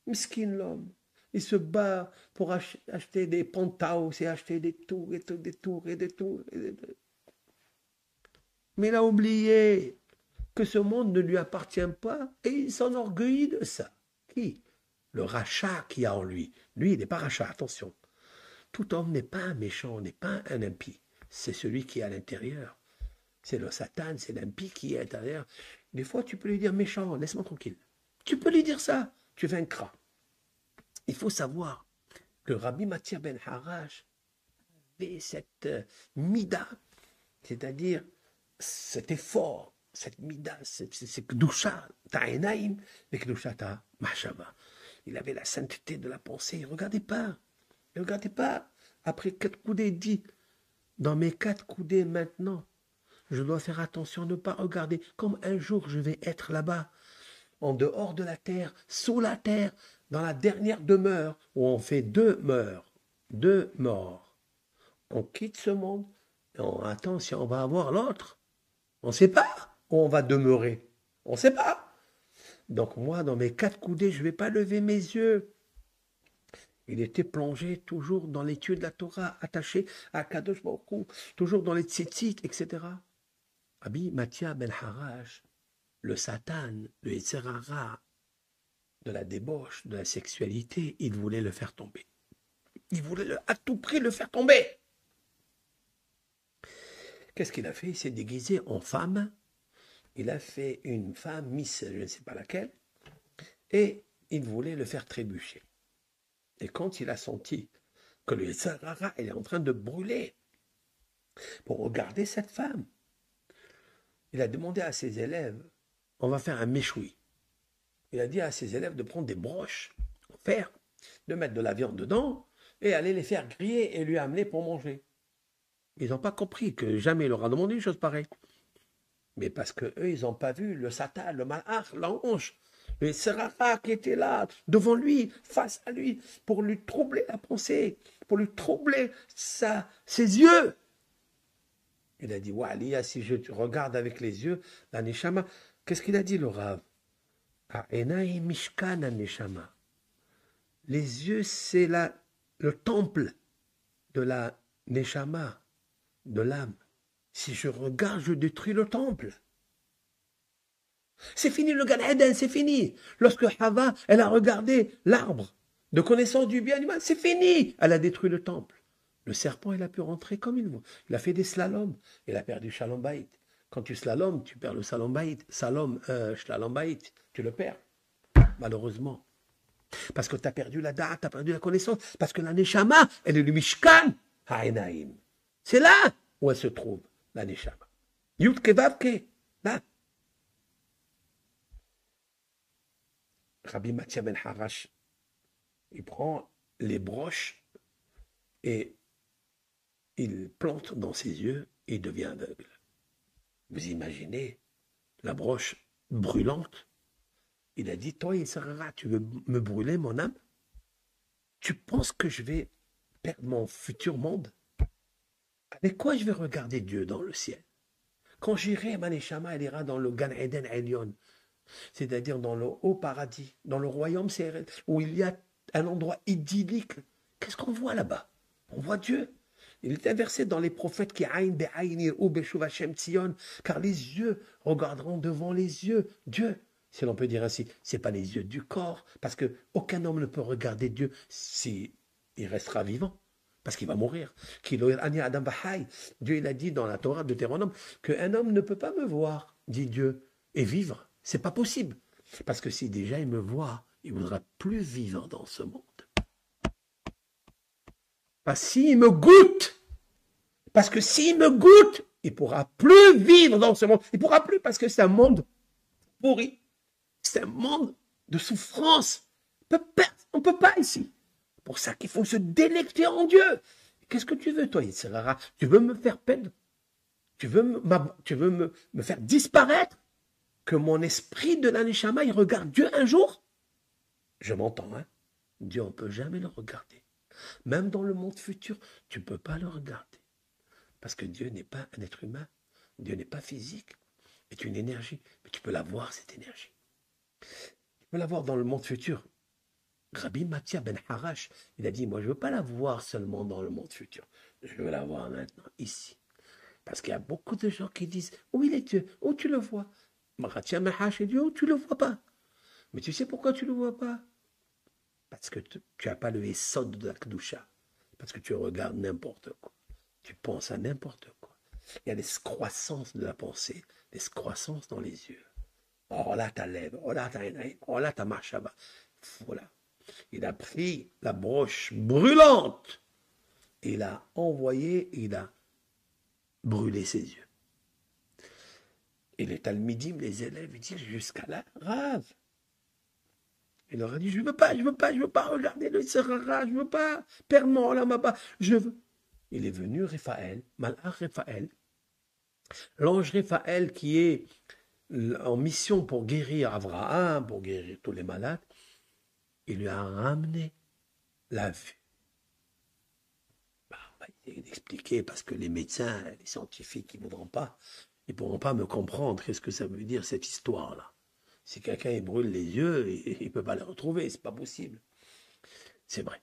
miskin l'homme. Il se bat pour acheter des penthouse et acheter des tours et des tours et des tours. Mais il a oublié que ce monde ne lui appartient pas et il s'enorgueillit de ça. Qui? Le rachat qu'il y a en lui. Lui, il n'est pas rachat, attention. Tout homme n'est pas un méchant, n'est pas un impie. C'est celui qui est à l'intérieur. C'est le Satan, c'est l'impie qui est à l'intérieur. Des fois, tu peux lui dire méchant, laisse-moi tranquille. Tu peux lui dire ça, tu vaincras. Il faut savoir que Rabbi Mathia ben Harash avait cette mida, c'est-à-dire cet effort, cette mida, c'est Kdusha, ta'enaim, mais Kdusha ta machava. Il avait la sainteté de la pensée, il ne regardait pas. Il ne regardait pas. Après 4 coudées, il dit, dans mes 4 coudées maintenant, je dois faire attention à ne pas regarder comme un jour je vais être là-bas, en dehors de la terre, sous la terre, dans la dernière demeure, où on fait 2 morts. 2 morts. On quitte ce monde et on attend si on va avoir l'autre. On ne sait pas où on va demeurer. On ne sait pas. Donc moi, dans mes 4 coudées, je ne vais pas lever mes yeux. Il était plongé toujours dans l'étude de la Torah, attaché à Kadosh Baruch Hu, toujours dans les tzitzit, etc. Rabbi Mathia ben Harash, le Satan, le Yetzer Hara, de la débauche, de la sexualité, il voulait le faire tomber. Il voulait à tout prix le faire tomber. Qu'est-ce qu'il a fait? Il s'est déguisé en femme. Il a fait une femme, Miss, je ne sais pas laquelle, et il voulait le faire trébucher. Et quand il a senti que le Yetzer Hara est en train de brûler pour regarder cette femme, il a demandé à ses élèves, on va faire un méchoui. Il a dit à ses élèves de prendre des broches en fer, de mettre de la viande dedans et aller les faire griller et lui amener pour manger. Ils n'ont pas compris que jamais il leur a demandé une chose pareille. Mais parce qu'eux, ils n'ont pas vu le Satan, le Malach, l'ange, le Serara qui était là, devant lui, face à lui, pour lui troubler la pensée, pour lui troubler ses yeux. Il a dit, Waliya, si je te regarde avec les yeux, la Neshama, qu'est-ce qu'il a dit le Rav? Enai Mishkan Neshama. Les yeux, c'est le temple de la Neshama, de l'âme. Si je regarde, je détruis le temple. C'est fini le Gan Eden, c'est fini. Lorsque Hava, elle a regardé l'arbre de connaissance du bien et du mal, c'est fini. Elle a détruit le temple. Le serpent, il a pu rentrer comme il veut. Il a fait des slaloms. Il a perdu Shalom Bayit. Quand tu slaloms, tu perds le Shalom Bayit. Shalom Bayit, tu le perds, malheureusement. Parce que tu as perdu la date, tu as perdu la connaissance. Parce que la Neshama, elle est le Mishkan Ha'enaim. C'est là où elle se trouve, la Neshama. Yud Kevavke, là. Rabbi Mathia ben Harash, il prend les broches et il plante dans ses yeux et il devient aveugle. Vous imaginez la broche brûlante? Il a dit, toi, Yisraël, tu veux me brûler, mon âme? Tu penses que je vais perdre mon futur monde? Avec quoi je vais regarder Dieu dans le ciel? Quand j'irai, Maneshama, elle ira dans le Gan Eden Elyon, c'est-à-dire dans le haut paradis, dans le royaume où il y a un endroit idyllique. Qu'est-ce qu'on voit là-bas? On voit Dieu. Il est inversé dans les prophètes qui car les yeux regarderont devant les yeux Dieu, si l'on peut dire ainsi. Ce n'est pas les yeux du corps, parce qu'aucun homme ne peut regarder Dieu s'il restera vivant, parce qu'il va mourir. Dieu il a dit dans la Torah de Deutéronome qu'un homme ne peut pas me voir, dit Dieu, et vivre. C'est pas possible. Parce que si déjà il me voit, il ne voudra plus vivre dans ce monde. Parce s'il me goûte, parce que s'il me goûte, il ne pourra plus vivre dans ce monde. Il ne pourra plus parce que c'est un monde pourri. C'est un monde de souffrance. On ne peut pas ici. C'est pour ça qu'il faut se délecter en Dieu. Qu'est-ce que tu veux, toi, Yitzhara? Tu veux me faire perdre? Tu veux me faire disparaître? Que mon esprit de l'Aneshama, il regarde Dieu un jour? Je m'entends, hein? Dieu, on ne peut jamais le regarder. Même dans le monde futur, tu ne peux pas le regarder. Parce que Dieu n'est pas un être humain. Dieu n'est pas physique. C'est une énergie. Mais tu peux la voir, cette énergie. Il veut la voir dans le monde futur. Rabbi Matthias ben Harash, il a dit, moi je ne veux pas la voir seulement dans le monde futur. Je veux la voir maintenant, ici. Parce qu'il y a beaucoup de gens qui disent, où il est Dieu? Où tu le vois? Matthias ben Harash, il dit, où tu ne le vois pas? Mais tu sais pourquoi tu ne le vois pas? Parce que tu n'as pas le Essod de la Kedusha. Parce que tu regardes n'importe quoi. Tu penses à n'importe quoi. Il y a des croissances de la pensée, des croissances dans les yeux. Oh là, ta lèvre, oh là, ta haine, oh là, ta marche là-bas. Voilà. Il a pris la broche brûlante. Il a envoyé, il a brûlé ses yeux. Et les talmidim, les élèves, ils disent jusqu'à la rave. Il leur a dit, je veux pas, je veux pas, je veux pas regarder le Serrara, je veux pas, Père non, là, ma je veux. Il est venu, Raphaël, Malach Raphaël, l'ange Raphaël qui est en mission pour guérir Abraham, pour guérir tous les malades, il lui a ramené la vue. Bah, on va essayer d'expliquer parce que les médecins, les scientifiques, ils ne pourront pas me comprendre qu'est-ce que ça veut dire cette histoire-là. Si quelqu'un brûle les yeux, il ne peut pas les retrouver, c'est pas possible. C'est vrai.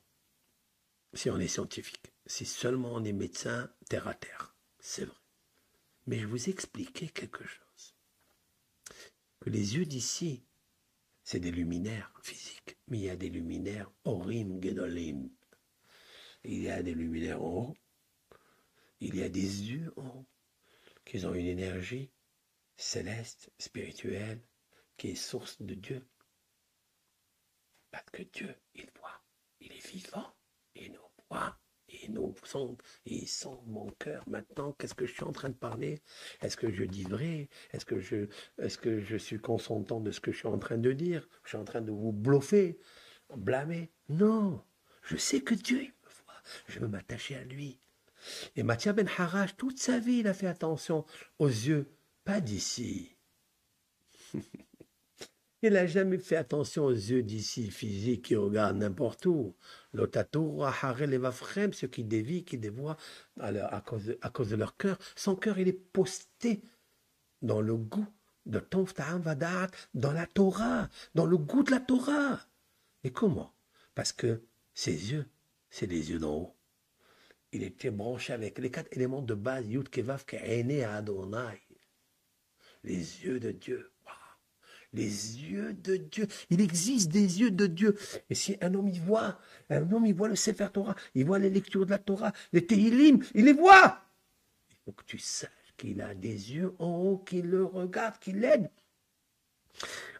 Si on est scientifique, si seulement on est médecin, terre à terre, c'est vrai. Mais je vous expliquais quelque chose. Que les yeux d'ici, c'est des luminaires physiques, mais il y a des luminaires Orim Gedolim. Il y a des luminaires en haut, il y a des yeux en haut, qui ont une énergie céleste, spirituelle, qui est source de Dieu. Parce que Dieu, il voit, il est vivant, il nous voit, il sent mon cœur. Maintenant, qu'est-ce que je suis en train de parler? Est-ce que je dis vrai? Est-ce que je suis consentant de ce que je suis en train de dire? Je suis en train de vous bluffer, blâmer? Non, je sais que Dieu, il me voit. Je veux m'attacher à lui. Et Matthias ben Harash, toute sa vie, il a fait attention aux yeux, pas d'ici. Il n'a jamais fait attention aux yeux d'ici physiques qui regardent n'importe où. Ceux qui dévient, qui dévoient à cause de leur cœur. Son cœur, il est posté dans le goût de Tov Ta'am Vadat, dans la Torah, dans le goût de la Torah. Et comment? Parce que ses yeux, c'est les yeux d'en haut. Il était branché avec les 4 éléments de base, Yud Kevav Ke'ene Adonai. Les yeux de Dieu. Les yeux de Dieu. Il existe des yeux de Dieu. Et si un homme y voit le Sefer Torah, il voit les lectures de la Torah, les Tehillim, il les voit. Il faut que tu saches qu'il a des yeux en haut qui le regardent, qui l'aident.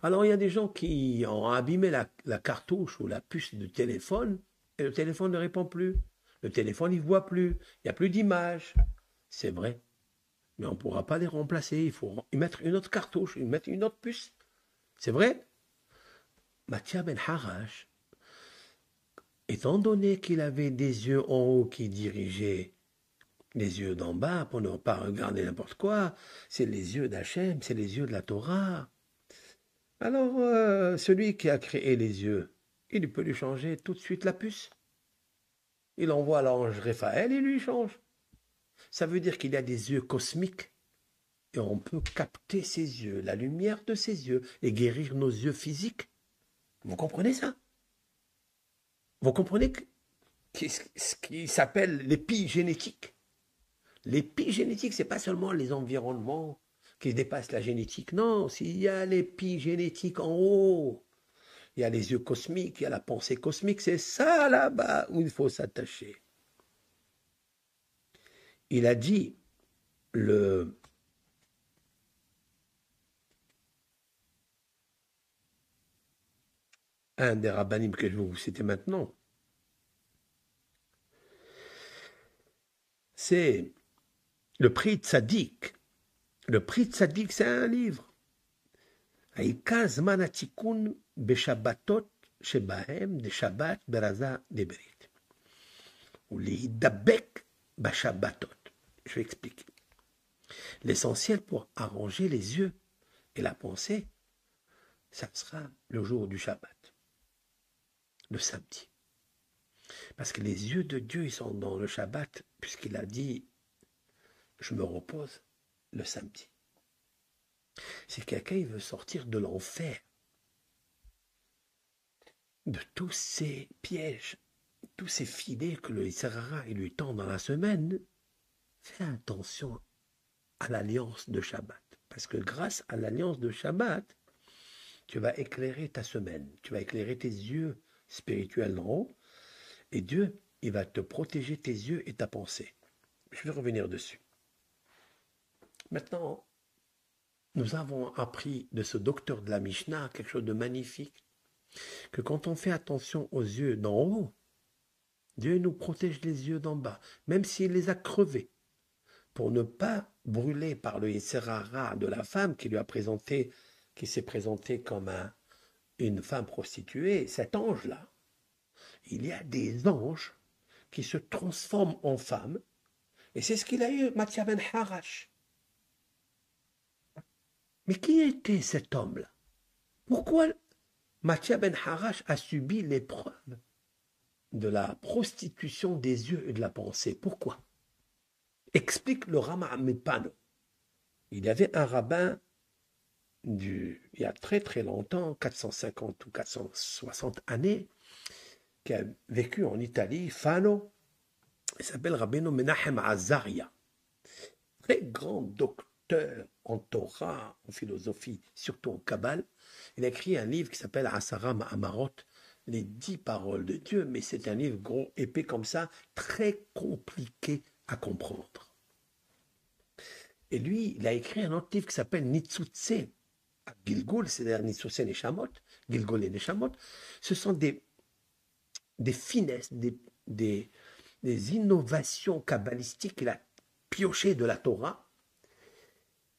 Alors il y a des gens qui ont abîmé la cartouche ou la puce du téléphone et le téléphone ne répond plus. Le téléphone, il ne voit plus. Il n'y a plus d'image. C'est vrai. Mais on ne pourra pas les remplacer. Il faut y mettre une autre cartouche, y mettre une autre puce. C'est vrai. Matthias ben Harash, étant donné qu'il avait des yeux en haut qui dirigeaient les yeux d'en bas pour ne pas regarder n'importe quoi, c'est les yeux d'Hachem, c'est les yeux de la Torah. Alors, celui qui a créé les yeux, il peut lui changer tout de suite la puce. Il envoie l'ange Raphaël et lui change. Ça veut dire qu'il y a des yeux cosmiques et on peut capter ses yeux, la lumière de ses yeux et guérir nos yeux physiques. Vous comprenez ça? Vous comprenez ce qui s'appelle l'épigénétique? L'épigénétique, ce n'est pas seulement les environnements qui dépassent la génétique. Non, s'il y a l'épigénétique en haut, il y a les yeux cosmiques, il y a la pensée cosmique, c'est ça là-bas où il faut s'attacher. Il a dit, un des rabbinim que je vais vous citer maintenant, c'est le prix Tzaddik. Le prix Tzaddik, c'est un livre. העיקר זמן התיקון בשבתות שבהם דשבת ברזה דברית. ולהידבק בשבתות. Je vais expliquer. L'essentiel pour arranger les yeux et la pensée, ça sera le jour du Shabbat, le samedi. Parce que les yeux de Dieu, ils sont dans le Shabbat, puisqu'il a dit, je me repose le samedi. Si quelqu'un veut sortir de l'enfer, de tous ces pièges, tous ces filets que le Sahara lui tend dans la semaine, fais attention à l'alliance de Shabbat. Parce que grâce à l'alliance de Shabbat, tu vas éclairer ta semaine, tu vas éclairer tes yeux spirituels en haut, et Dieu, il va te protéger tes yeux et ta pensée. Je vais revenir dessus. Maintenant, nous avons appris de ce docteur de la Mishnah quelque chose de magnifique, que quand on fait attention aux yeux d'en haut, Dieu nous protège les yeux d'en bas, même s'il les a crevés, pour ne pas brûler par le Yetzer Hara de la femme qui lui a présenté, qui s'est présentée comme une femme prostituée, cet ange-là. Il y a des anges qui se transforment en femmes, et c'est ce qu'il a eu, Matthias ben Harash. Mais qui était cet homme-là? Pourquoi Matthias ben Harash a subi l'épreuve de la prostitution des yeux et de la pensée? Pourquoi? Explique le Rama Mipano. Il y avait un rabbin il y a très très longtemps, 450 ou 460 années, qui a vécu en Italie, Fano. Il s'appelle Rabbeinu Menachem Azaria. Très grand docteur en Torah, en philosophie, surtout en Kabbale. Il a écrit un livre qui s'appelle Asara Ma'amarot, les 10 paroles de Dieu, mais c'est un livre gros, épais comme ça, très compliqué à comprendre. Et lui, il a écrit un autre livre qui s'appelle Nitzutse à Gilgul, c'est-à-dire Nitzutse Neshamot, Gilgul et Neshamot. Ce sont des finesses, des innovations kabbalistiques qu'il a piochées de la Torah.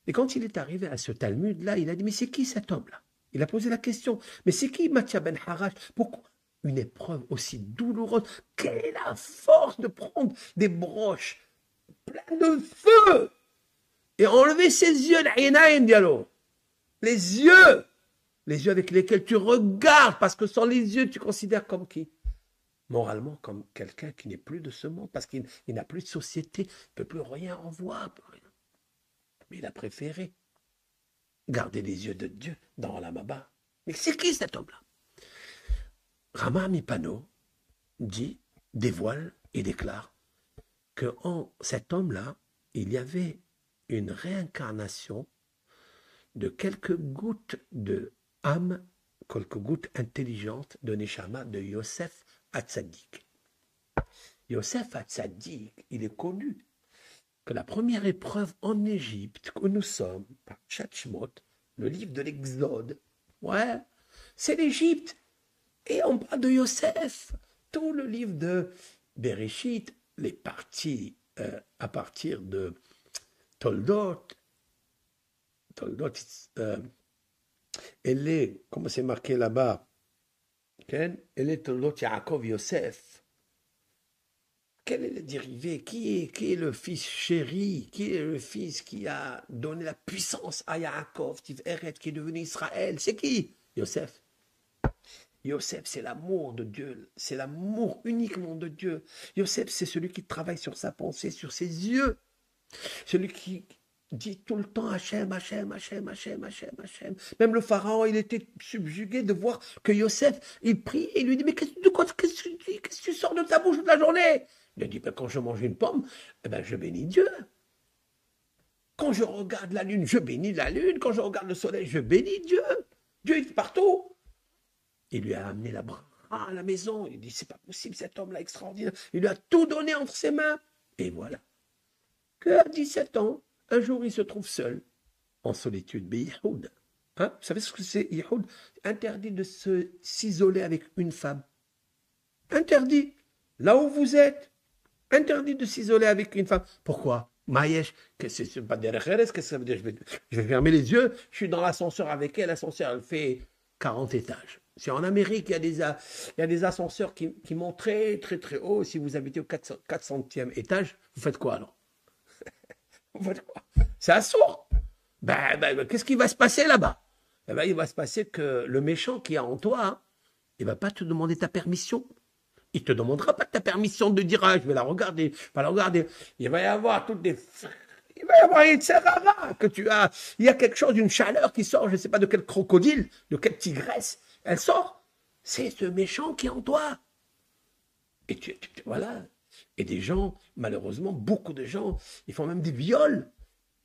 Et quand il est arrivé à ce Talmud-là, il a dit, mais c'est qui cet homme-là? Il a posé la question, mais c'est qui Matthias ben Harash? Pourquoi une épreuve aussi douloureuse? Quelle est la force de prendre des broches pleines de feu et enlever ses yeux, les yeux avec lesquels tu regardes, parce que sans les yeux, tu considères comme qui? Moralement, comme quelqu'un qui n'est plus de ce monde, parce qu'il n'a plus de société, il ne peut plus rien en voir. Mais il a préféré garder les yeux de Dieu dans la Maba. Mais c'est qui cet homme-là? Rama Mipano dit, dévoile et déclare que en cet homme-là, il y avait une réincarnation de quelques gouttes de âme, quelques gouttes intelligentes de Neshama de Yosef Hatzadik. Yosef Hatzadik, il est connu que la première épreuve en Égypte que nous sommes, par Shachmot, le livre de l'Exode, ouais, c'est l'Égypte. Et on parle de Yosef. Tout le livre de Bereshit, les parties à partir de Toldot, elle est, comme c'est marqué là-bas, elle est Toldot Yaakov Yosef. Quel est le dérivé? Qui est le fils chéri? Qui est le fils qui a donné la puissance à Yaakov, Tiferet, qui est devenu Israël? C'est qui? Yosef. Yosef, c'est l'amour de Dieu, c'est l'amour uniquement de Dieu. Yosef, c'est celui qui travaille sur sa pensée, sur ses yeux. Celui qui dit tout le temps Hachem, Hachem, Hachem, Hachem, Hachem, Hachem. Même le pharaon, il était subjugué de voir que Yosef, il prie et il lui dit, mais qu'est-ce que tu sors de ta bouche toute la journée? Il a dit, ben, quand je mange une pomme, eh ben, je bénis Dieu. Quand je regarde la lune, je bénis la lune. Quand je regarde le soleil, je bénis Dieu. Dieu est partout. Il lui a amené la bras à la maison. Il dit, c'est pas possible, cet homme-là extraordinaire. Il lui a tout donné entre ses mains. Et voilà. Qu'à 17 ans, un jour, il se trouve seul, en solitude. Mais Yihoud, hein, vous savez ce que c'est, Yihoud? Interdit de s'isoler avec une femme. Interdit. Là où vous êtes, interdit de s'isoler avec une femme. Pourquoi? Maïesh, c'est pas des recheres, qu'est-ce que ça veut dire? Je vais fermer les yeux, je suis dans l'ascenseur avec elle, l'ascenseur, elle fait 40 étages. Si en Amérique, il y a des ascenseurs qui montent très, très, très haut, si vous habitez au 400e étage, vous faites quoi alors? Vous faites quoi? C'est assourd. Qu'est-ce qui va se passer là-bas? Eh ben, il va se passer que le méchant qui est en toi, hein, il ne va pas te demander ta permission. Il ne te demandera pas ta permission de dire, ah, je vais la regarder, Il va y avoir toutes des... Il va y avoir une serrara que tu as. Il y a quelque chose, d'une chaleur qui sort, je ne sais pas de quel crocodile, de quelle tigresse. Elle sort. c'est ce méchant qui est en toi. Et voilà. Et des gens, malheureusement, beaucoup de gens, ils font même des viols.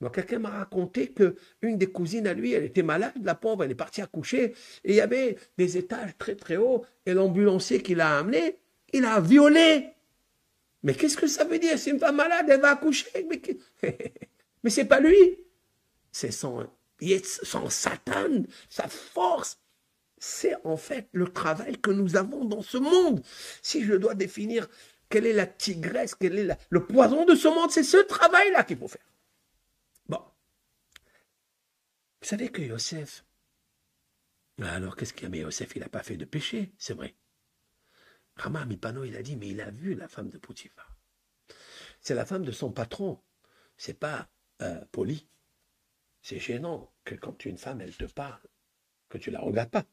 Moi, quelqu'un m'a raconté que une des cousines à lui, elle était malade, la pauvre, elle est partie accoucher, et il y avait des étages très très hauts, et l'ambulancier qui l'a amené, il a violé. Mais qu'est-ce que ça veut dire? C'est une femme malade, elle va accoucher. Mais c'est pas lui. C'est son Satan, sa force. C'est en fait le travail que nous avons dans ce monde. Si je dois définir quelle est la tigresse, quel est le poison de ce monde, c'est ce travail-là qu'il faut faire. Bon. Vous savez que Yosef, alors qu'est-ce qu'il y a? Mais Yosef, il n'a pas fait de péché, c'est vrai. Rama Mipano, il a dit, mais il a vu la femme de Potiphar. C'est la femme de son patron. C'est pas poli. C'est gênant que quand une femme, elle te parle, que tu la regardes pas.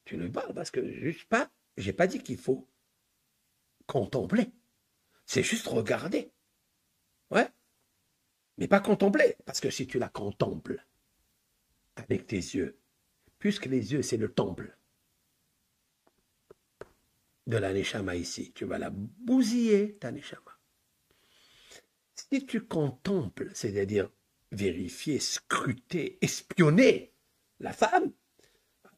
Tu ne parles parce que juste pas, j'ai pas dit qu'il faut contempler. C'est juste regarder. Ouais. Mais pas contempler. Parce que si tu la contemples avec tes yeux, puisque les yeux, c'est le temple de la Neshama ici, tu vas la bousiller, ta Neshama. Si tu contemples, c'est-à-dire vérifier, scruter, espionner la femme,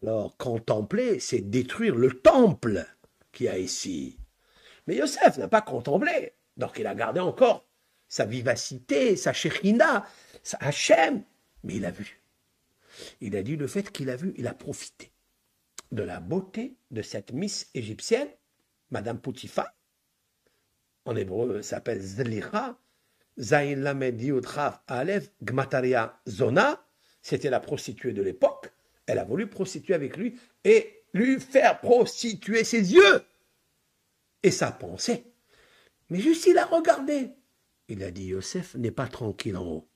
alors contempler, c'est détruire le temple qu'il y a ici. Mais Yosef n'a pas contemplé, donc il a gardé encore sa vivacité, sa shérina, sa Hachem, mais il a vu. Il a dit le fait qu'il a vu, il a profité de la beauté de cette Miss égyptienne, Madame Potiphar. En hébreu, ça s'appelle Zlira, Zayin Lamed Yud Rav Aleph Gmataria Zona. C'était la prostituée de l'époque. Elle a voulu prostituer avec lui et lui faire prostituer ses yeux et sa pensée. Mais juste il a regardé. Il a dit Yosef n'est pas tranquille en haut.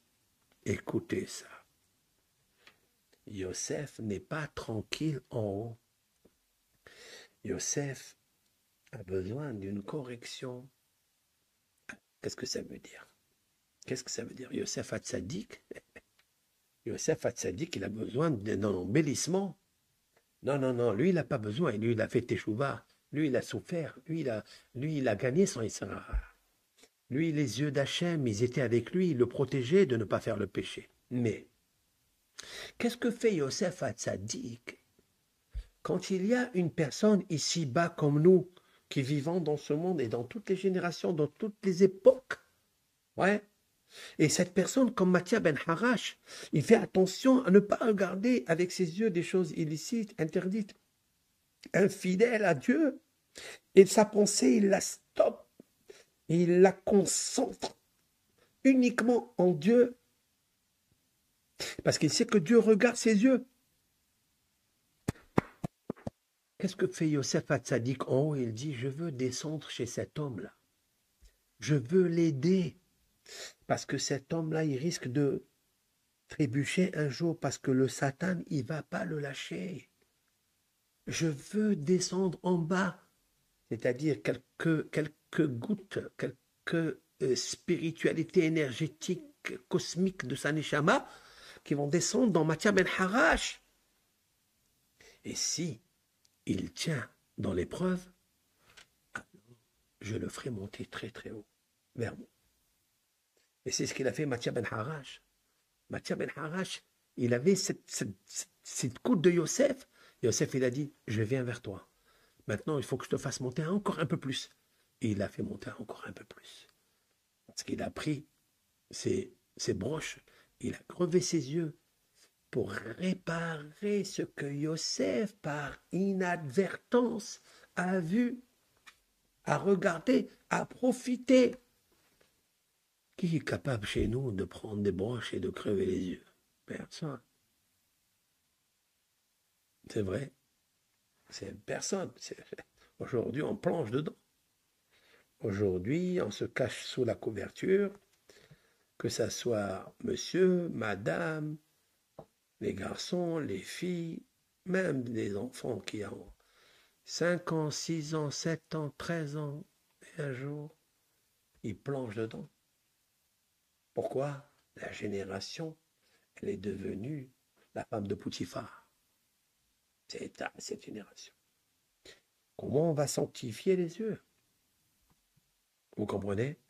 Écoutez ça. Yosef n'est pas tranquille en haut. Yosef a besoin d'une correction. Qu'est-ce que ça veut dire? Qu'est-ce que ça veut dire? Yosef Hatzadik, Yosef Hatzadik, il a besoin d'un embellissement. Non, non, non, lui, il n'a pas besoin. Lui, il a fait Teshuvah. Lui, il a souffert. Lui, il a gagné son Israël. Lui, les yeux d'Hachem, ils étaient avec lui, ils le protégeaient de ne pas faire le péché. Mais, qu'est-ce que fait Yosef Hatzadik quand il y a une personne ici-bas comme nous, qui vivons dans ce monde et dans toutes les générations, dans toutes les époques? Ouais. Et cette personne, comme Matthias Ben Harash, il fait attention à ne pas regarder avec ses yeux des choses illicites, interdites, infidèles à Dieu. Et sa pensée, il la stoppe, il la concentre uniquement en Dieu, parce qu'il sait que Dieu regarde ses yeux. Qu'est-ce que fait Yosef Hatzadik en haut? Il dit, je veux descendre chez cet homme-là. Je veux l'aider, parce que cet homme-là, il risque de trébucher un jour, parce que le Satan, il ne va pas le lâcher. Je veux descendre en bas, c'est-à-dire quelques gouttes, quelques spiritualités énergétiques, cosmiques de sa neshama qui vont descendre dans Matthias Ben Harash. Et si il tient dans l'épreuve, je le ferai monter très très haut vers moi. Et c'est ce qu'il a fait Matthias Ben Harash. Matthias Ben Harash, il avait cette coude de Yosef. Yosef, il a dit, je viens vers toi. Maintenant, il faut que je te fasse monter encore un peu plus. Et il l'a fait monter encore un peu plus. Parce qu'il a pris ses broches, il a crevé ses yeux pour réparer ce que Yosef, par inadvertance, a vu, a regardé, a profité. Qui est capable chez nous de prendre des broches et de crever les yeux? Personne. C'est vrai. C'est personne. Aujourd'hui, on plonge dedans. Aujourd'hui, on se cache sous la couverture, que ça soit monsieur, madame, les garçons, les filles, même les enfants qui ont 5 ans, 6 ans, 7 ans, 13 ans, et un jour, ils plongent dedans. Pourquoi? La génération, elle est devenue la femme de Potiphar. C'est cette génération. Comment on va sanctifier les yeux? Vous comprenez?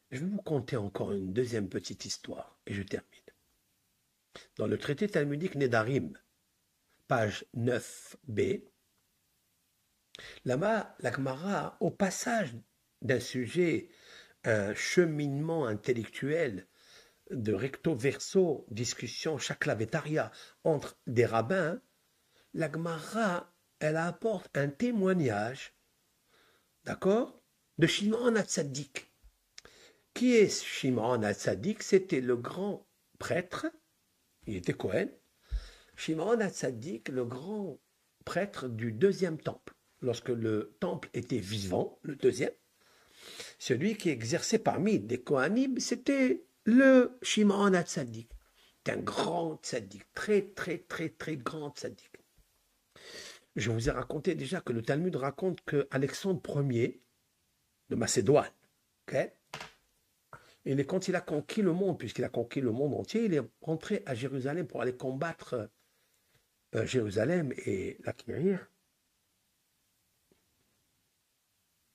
Je vais vous conter encore une deuxième petite histoire et je termine. Dans le traité talmudique Nedarim, page 9b, là-bas, la Gemara, au passage d'un sujet, un cheminement intellectuel de recto verso, discussion chaklavetaria entre des rabbins, la Gemara, elle apporte un témoignage, d'accord, de Shimon HaTzadik. Qui est Shimon HaTzadik? C'était le grand prêtre, il était Cohen. Shimon HaTzadik, le grand prêtre du deuxième temple. Lorsque le temple était vivant, le deuxième, celui qui exerçait parmi des Kohanim, c'était le Shimon HaTzadik. C'est un grand tzaddik, très très très très grand tzaddik. Je vous ai raconté déjà que le Talmud raconte que Alexandre Ier de Macédoine, okay, quand il a conquis le monde, puisqu'il a conquis le monde entier, il est rentré à Jérusalem pour aller combattre Jérusalem et l'acquérir.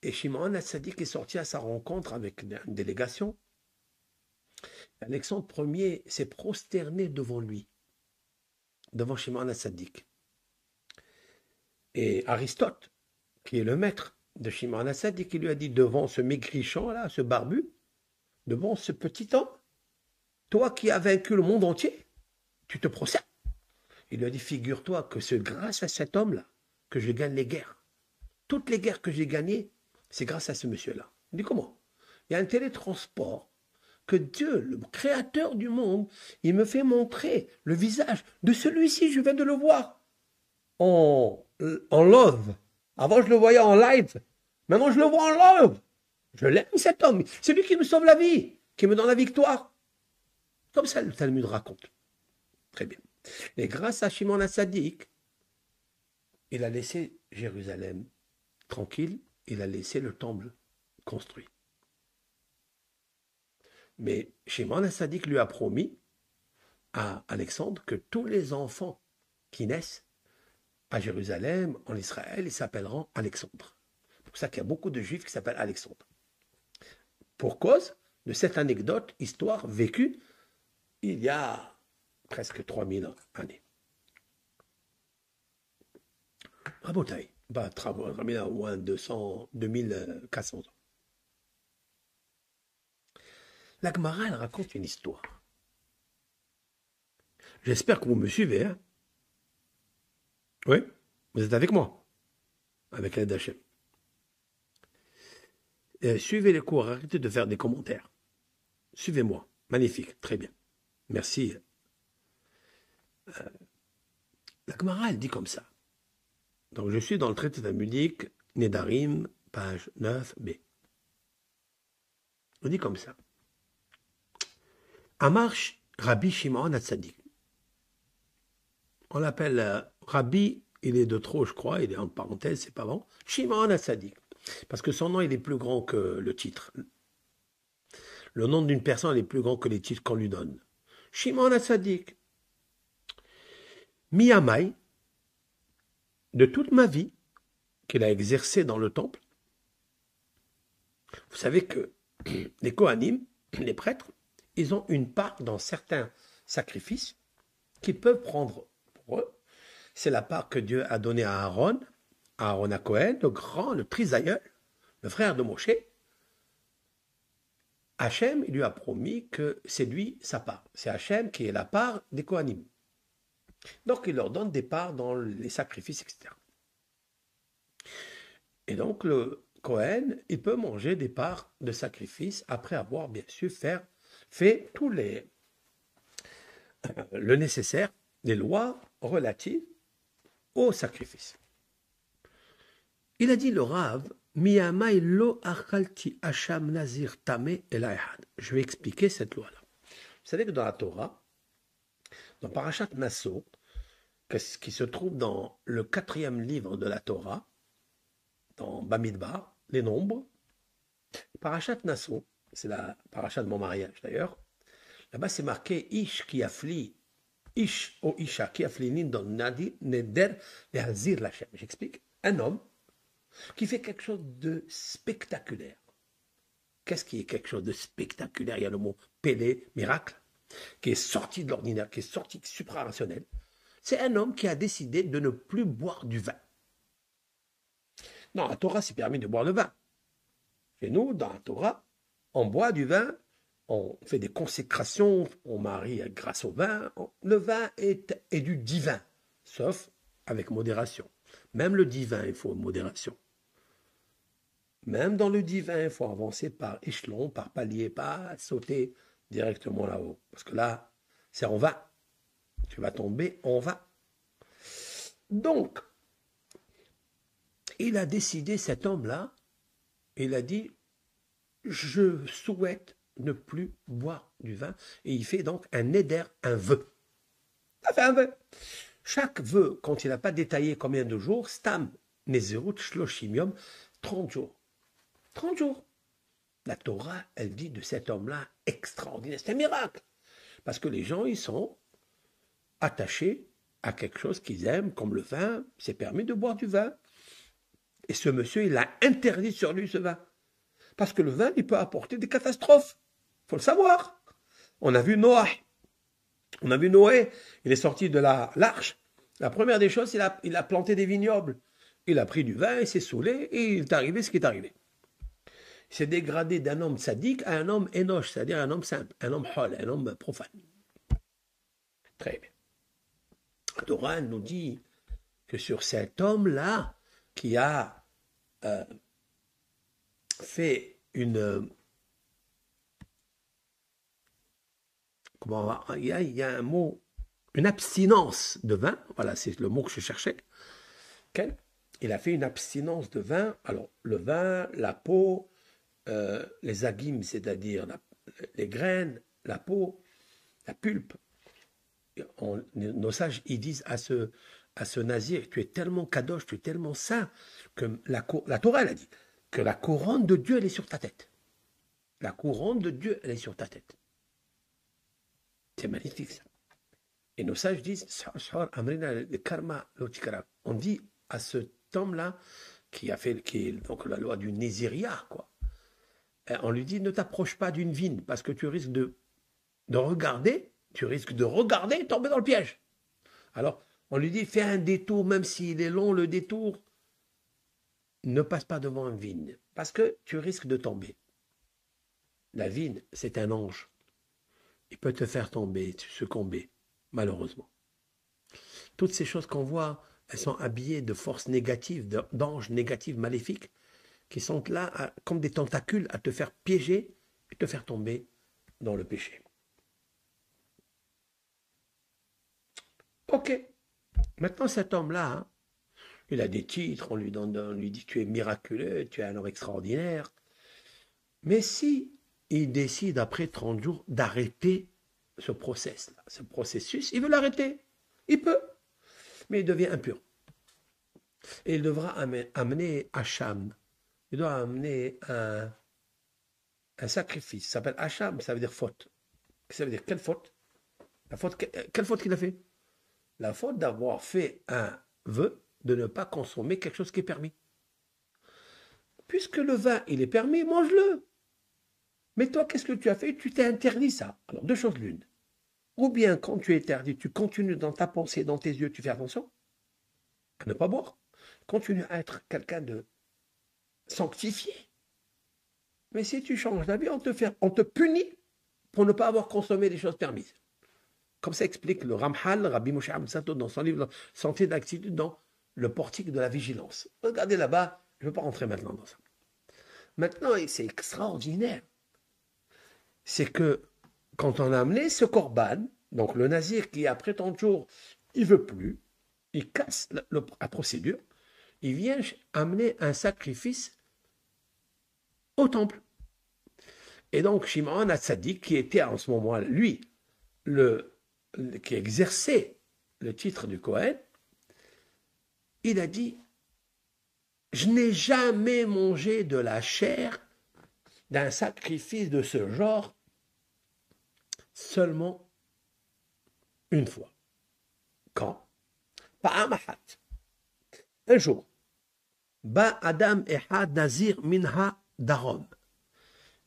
Et Shimon HaTzadik est sorti à sa rencontre avec une délégation. Alexandre Ier s'est prosterné devant lui, devant Shimon HaTzadik. Et Aristote, qui est le maître de Shimon HaTzadik, il lui a dit, devant ce maigrichon-là, ce barbu, devant ce petit homme, toi qui as vaincu le monde entier, tu te prosternes. Il lui a dit, figure-toi que c'est grâce à cet homme-là que je gagne les guerres. Toutes les guerres que j'ai gagnées, c'est grâce à ce monsieur-là. Il dit, comment? Il y a un télétransport que Dieu, le créateur du monde, il me fait montrer le visage de celui-ci, je viens de le voir en love. Avant, je le voyais en live. Maintenant, je le vois en love. Je l'aime, cet homme. C'est lui qui me sauve la vie, qui me donne la victoire. Comme ça, le Talmud raconte. Très bien. Et grâce à Shimon HaTzadik, il a laissé Jérusalem tranquille, il a laissé le temple construit. Mais Shimon HaTzadik lui a promis à Alexandre que tous les enfants qui naissent à Jérusalem, en Israël, ils s'appelleront Alexandre. C'est pour ça qu'il y a beaucoup de juifs qui s'appellent Alexandre. Pour cause de cette anecdote, histoire vécue il y a presque 3000 années. Rabotaï, au moins 200, 2400 ans. La Gemara, elle raconte une histoire. J'espère que vous me suivez. Hein? Oui, vous êtes avec moi, avec l'aide d'Hachem. Suivez les cours, arrêtez de faire des commentaires. Suivez-moi, magnifique, très bien. Merci. La Gemara, elle dit comme ça. Donc, je suis dans le traité talmudique, Nedarim, page 9b. On dit comme ça. Amarche Rabbi Shimon HaTzadik. On l'appelle Rabbi, il est de trop, je crois, il est en parenthèse, c'est pas bon. Shimon HaTzadik. Parce que son nom, il est plus grand que le titre. Le nom d'une personne est plus grand que les titres qu'on lui donne. Shimon HaTzadik. Miyamai, de toute ma vie qu'il a exercée dans le temple. Vous savez que les Kohanim, les prêtres, ils ont une part dans certains sacrifices qu'ils peuvent prendre pour eux. C'est la part que Dieu a donnée à Aaron à Cohen, le grand, le trisaïeul, le frère de Moshe. Hachem, il lui a promis que c'est lui sa part. C'est Hachem qui est la part des Kohanim. Donc, il leur donne des parts dans les sacrifices, etc. Et donc, le Cohen, il peut manger des parts de sacrifice après avoir, bien sûr, fait tout le nécessaire, les lois relatives au sacrifice. Il a dit le Rav, Miyamai lo achalti hasham nazir tame elayhad. Je vais expliquer cette loi-là. Vous savez que dans la Torah, dans Parashat Nasso, qui se trouve dans le 4e livre de la Torah, dans Bamidbar, les nombres, Parashat Nasso, c'est la parashat de mon mariage d'ailleurs, là-bas c'est marqué Ish qui affli, Ish ou Isha qui affli nindon nadi neder lehazir lachem. J'explique, un homme qui fait quelque chose de spectaculaire. Qu'est-ce qui est quelque chose de spectaculaire? Il y a le mot Pélé, miracle, qui est sorti de l'ordinaire, qui est sorti suprarationnel. C'est un homme qui a décidé de ne plus boire du vin. Dans la Torah, c'est permis de boire le vin. Chez nous, dans la Torah, on boit du vin, on fait des consécrations, on marie grâce au vin. Le vin est du divin, sauf avec modération. Même le divin, il faut modération. Même dans le divin, il faut avancer par échelon, par palier, pas sauter directement là-haut. Parce que là, c'est en vain. Tu vas tomber en vain. Donc, il a décidé, cet homme-là, il a dit, je souhaite ne plus boire du vin. Et il fait donc un éder, un vœu. Il a fait un vœu. Chaque vœu, quand il n'a pas détaillé combien de jours, stam, nezerut, shloshim yom, 30 jours. 30 jours. La Torah, elle dit de cet homme-là, extraordinaire. C'est un miracle. Parce que les gens, ils sont attachés à quelque chose qu'ils aiment, comme le vin. C'est permis de boire du vin. Et ce monsieur, il a interdit sur lui ce vin. Parce que le vin, il peut apporter des catastrophes. Il faut le savoir. On a vu Noah. On a vu Noé. Il est sorti de l'arche. La première des choses, il a planté des vignobles. Il a pris du vin, il s'est saoulé, et il est arrivé ce qui est arrivé. Il s'est dégradé d'un homme sadique à un homme énoche, c'est-à-dire un homme simple, un homme hol, un homme profane. Très bien. La Torah nous dit que sur cet homme-là, qui a fait il y a un mot, une abstinence de vin, voilà, c'est le mot que je cherchais. Okay. Il a fait une abstinence de vin. Alors, le vin, la peau, les aguim, c'est-à-dire les graines, la peau, la pulpe. Nos sages, ils disent à ce nazir, tu es tellement kadosh, tu es tellement saint, que la Torah, elle a dit, que la couronne de Dieu, elle est sur ta tête. La couronne de Dieu, elle est sur ta tête. C'est magnifique, ça. Et nos sages disent, on dit à cet homme-là, qui est donc la loi du Néziria, quoi. On lui dit, ne t'approche pas d'une vigne, parce que tu risques de regarder et tomber dans le piège. Alors, on lui dit, fais un détour, même s'il est long, le détour, ne passe pas devant une vigne, parce que tu risques de tomber. La vigne, c'est un ange. Il peut te faire tomber, succomber, malheureusement. Toutes ces choses qu'on voit, elles sont habillées de forces négatives, d'anges négatifs, maléfiques, qui sont là comme des tentacules à te faire piéger et te faire tomber dans le péché. Ok. Maintenant, cet homme-là, hein, il a des titres, on lui dit tu es miraculeux, tu es un homme extraordinaire. Mais si il décide après 30 jours d'arrêter ce processus, il veut l'arrêter. Il peut. Mais il devient impur. Et il devra amener Hacham. Il doit amener un sacrifice. Ça s'appelle Hacham, ça veut dire faute. Ça veut dire quelle faute? Quelle faute qu'il a fait? La faute d'avoir fait un vœu de ne pas consommer quelque chose qui est permis. Puisque le vin, il est permis, mange-le. Mais toi, qu'est-ce que tu as fait? Tu t'es interdit ça. Alors, deux choses l'une. Ou bien, quand tu es interdit, tu continues dans ta pensée, dans tes yeux, tu fais attention à ne pas boire. Continue à être quelqu'un de sanctifié. Mais si tu changes d'avis, on te punit pour ne pas avoir consommé des choses permises. Comme ça explique le Ramhal, Rabbi Moshe Sato, dans son livre Sentier d'actitude, dans le portique de la vigilance. Regardez là-bas, je ne veux pas rentrer maintenant dans ça. Maintenant, c'est extraordinaire. C'est que quand on a amené ce korban, donc le nazir qui après 30 jours, il ne veut plus, il casse la procédure, il vient amener un sacrifice au temple. Et donc Shimon HaTzadik, qui était en ce moment-là, lui, qui exerçait le titre du Kohen, il a dit, je n'ai jamais mangé de la chair d'un sacrifice de ce genre seulement une fois. Quand? Pa'amahat. Un jour. Ba Adam Ehad Nazir Minha Darom.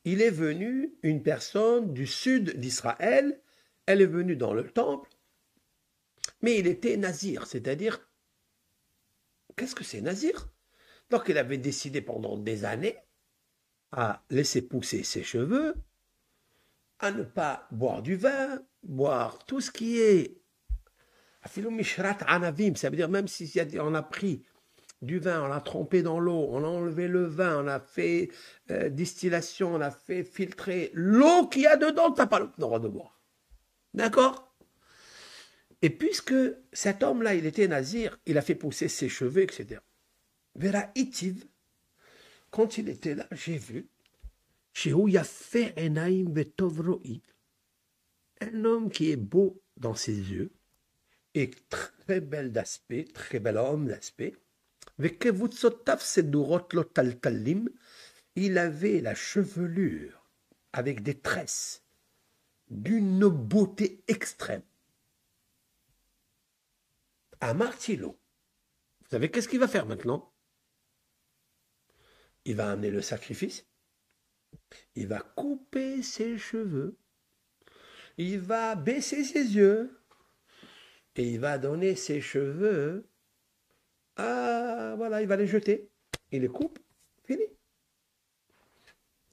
Il est venu une personne du sud d'Israël, elle est venue dans le temple, mais il était nazir, c'est-à-dire, qu'est-ce que c'est nazir? Donc il avait décidé pendant des années à laisser pousser ses cheveux, à ne pas boire du vin, boire tout ce qui est afilou mishrat anavim, ça veut dire même si on a pris du vin, on l'a trempé dans l'eau, on a enlevé le vin, on a fait distillation, on a fait filtrer l'eau qu'il y a dedans, tu n'as pas le droit de boire. D'accord? Et puisque cet homme-là, il était nazir, il a fait pousser ses cheveux, etc. Vera Itiv, quand il était là, j'ai vu, Shehu Yafeh Enaim Vetov Ro'i, un homme qui est beau dans ses yeux, et très belle d'aspect, très bel homme d'aspect, il avait la chevelure avec des tresses d'une beauté extrême. À Martilo, vous savez qu'est-ce qu'il va faire maintenant? Il va amener le sacrifice, il va couper ses cheveux, il va baisser ses yeux, et il va donner ses cheveux. Ah, voilà, il va les jeter. Il les coupe, fini.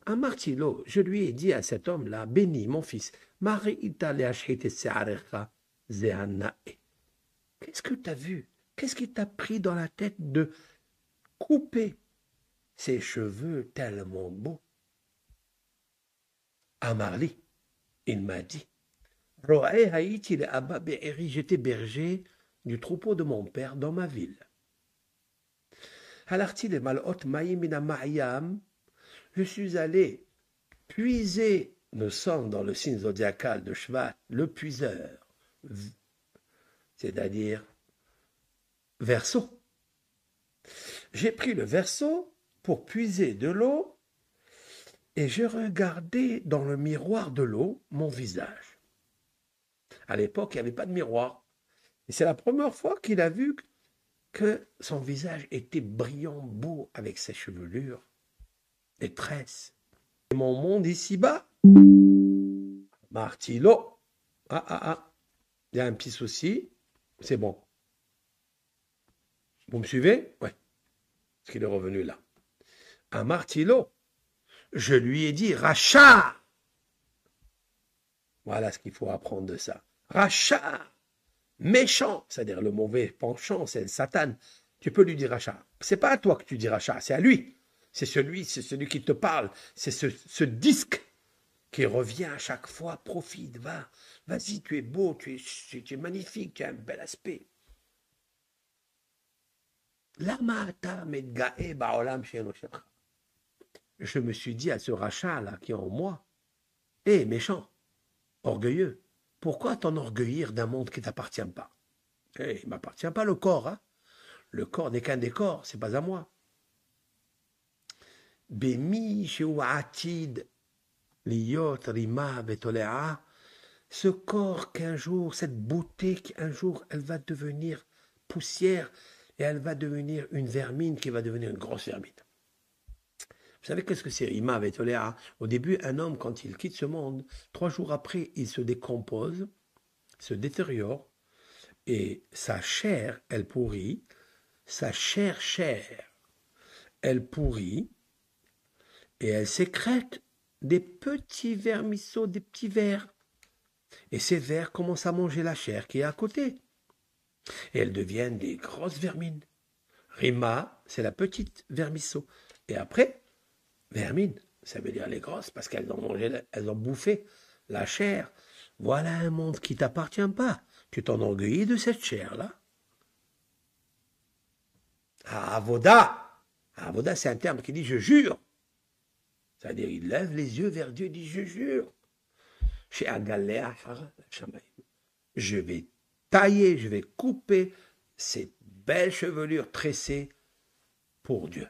À Martilo, je lui ai dit à cet homme-là, béni, mon fils, qu'est-ce que tu as vu? Qu'est-ce qui t'a pris dans la tête de couper ses cheveux tellement beaux? Amarli, il m'a dit, j'étais berger du troupeau de mon père dans ma ville. Je suis allé puiser le sang dans le signe zodiacal de Shvat, le puiseur, c'est-à-dire verseau. J'ai pris le verseau pour puiser de l'eau et j'ai regardé dans le miroir de l'eau mon visage. À l'époque, il n'y avait pas de miroir. Et c'est la première fois qu'il a vu que son visage était brillant, beau, avec ses chevelures, des tresses. Et mon monde ici-bas, Martilo, il y a un petit souci, c'est bon. Vous me suivez? Oui, parce qu'il est revenu là. À Martilo, je lui ai dit, Racha! Voilà ce qu'il faut apprendre de ça. Racha! Méchant, c'est-à-dire le mauvais penchant, c'est le Satan. Tu peux lui dire Racha. C'est pas à toi que tu dis Racha, c'est à lui. C'est celui qui te parle. C'est ce disque qui revient à chaque fois. Profite, vas-y, tu es beau, tu es magnifique, tu as un bel aspect. Je me suis dit à ce rachat là qui est en moi, hé méchant, orgueilleux, pourquoi t'enorgueillir d'un monde qui ne t'appartient pas? Il ne m'appartient pas le corps, hein? Le corps n'est qu'un décor, c'est pas à moi. Bémi atid liyot rima betolea, ce corps qu'un jour, cette beauté qu'un jour, elle va devenir poussière et elle va devenir une vermine qui va devenir une grosse vermine. Vous savez qu'est-ce que c'est Rima betolea? Au début, un homme, quand il quitte ce monde, 3 jours après, il se décompose, se détériore, et sa chair, elle pourrit, sa chair, elle pourrit, et elle sécrète des petits vermisseaux, des petits vers. Et ces vers commencent à manger la chair qui est à côté. Et elles deviennent des grosses vermines. Rima, c'est la petite vermisseau. Et après, vermine, ça veut dire les grosses, parce qu'elles ont mangé, elles ont bouffé la chair. Voilà un monde qui ne t'appartient pas. Tu t'enorgueillis de cette chair-là. Avoda. Avoda, c'est un terme qui dit je jure. C'est-à-dire, il lève les yeux vers Dieu et dit je jure. Je vais tailler, je vais couper ces belles chevelures tressées pour Dieu.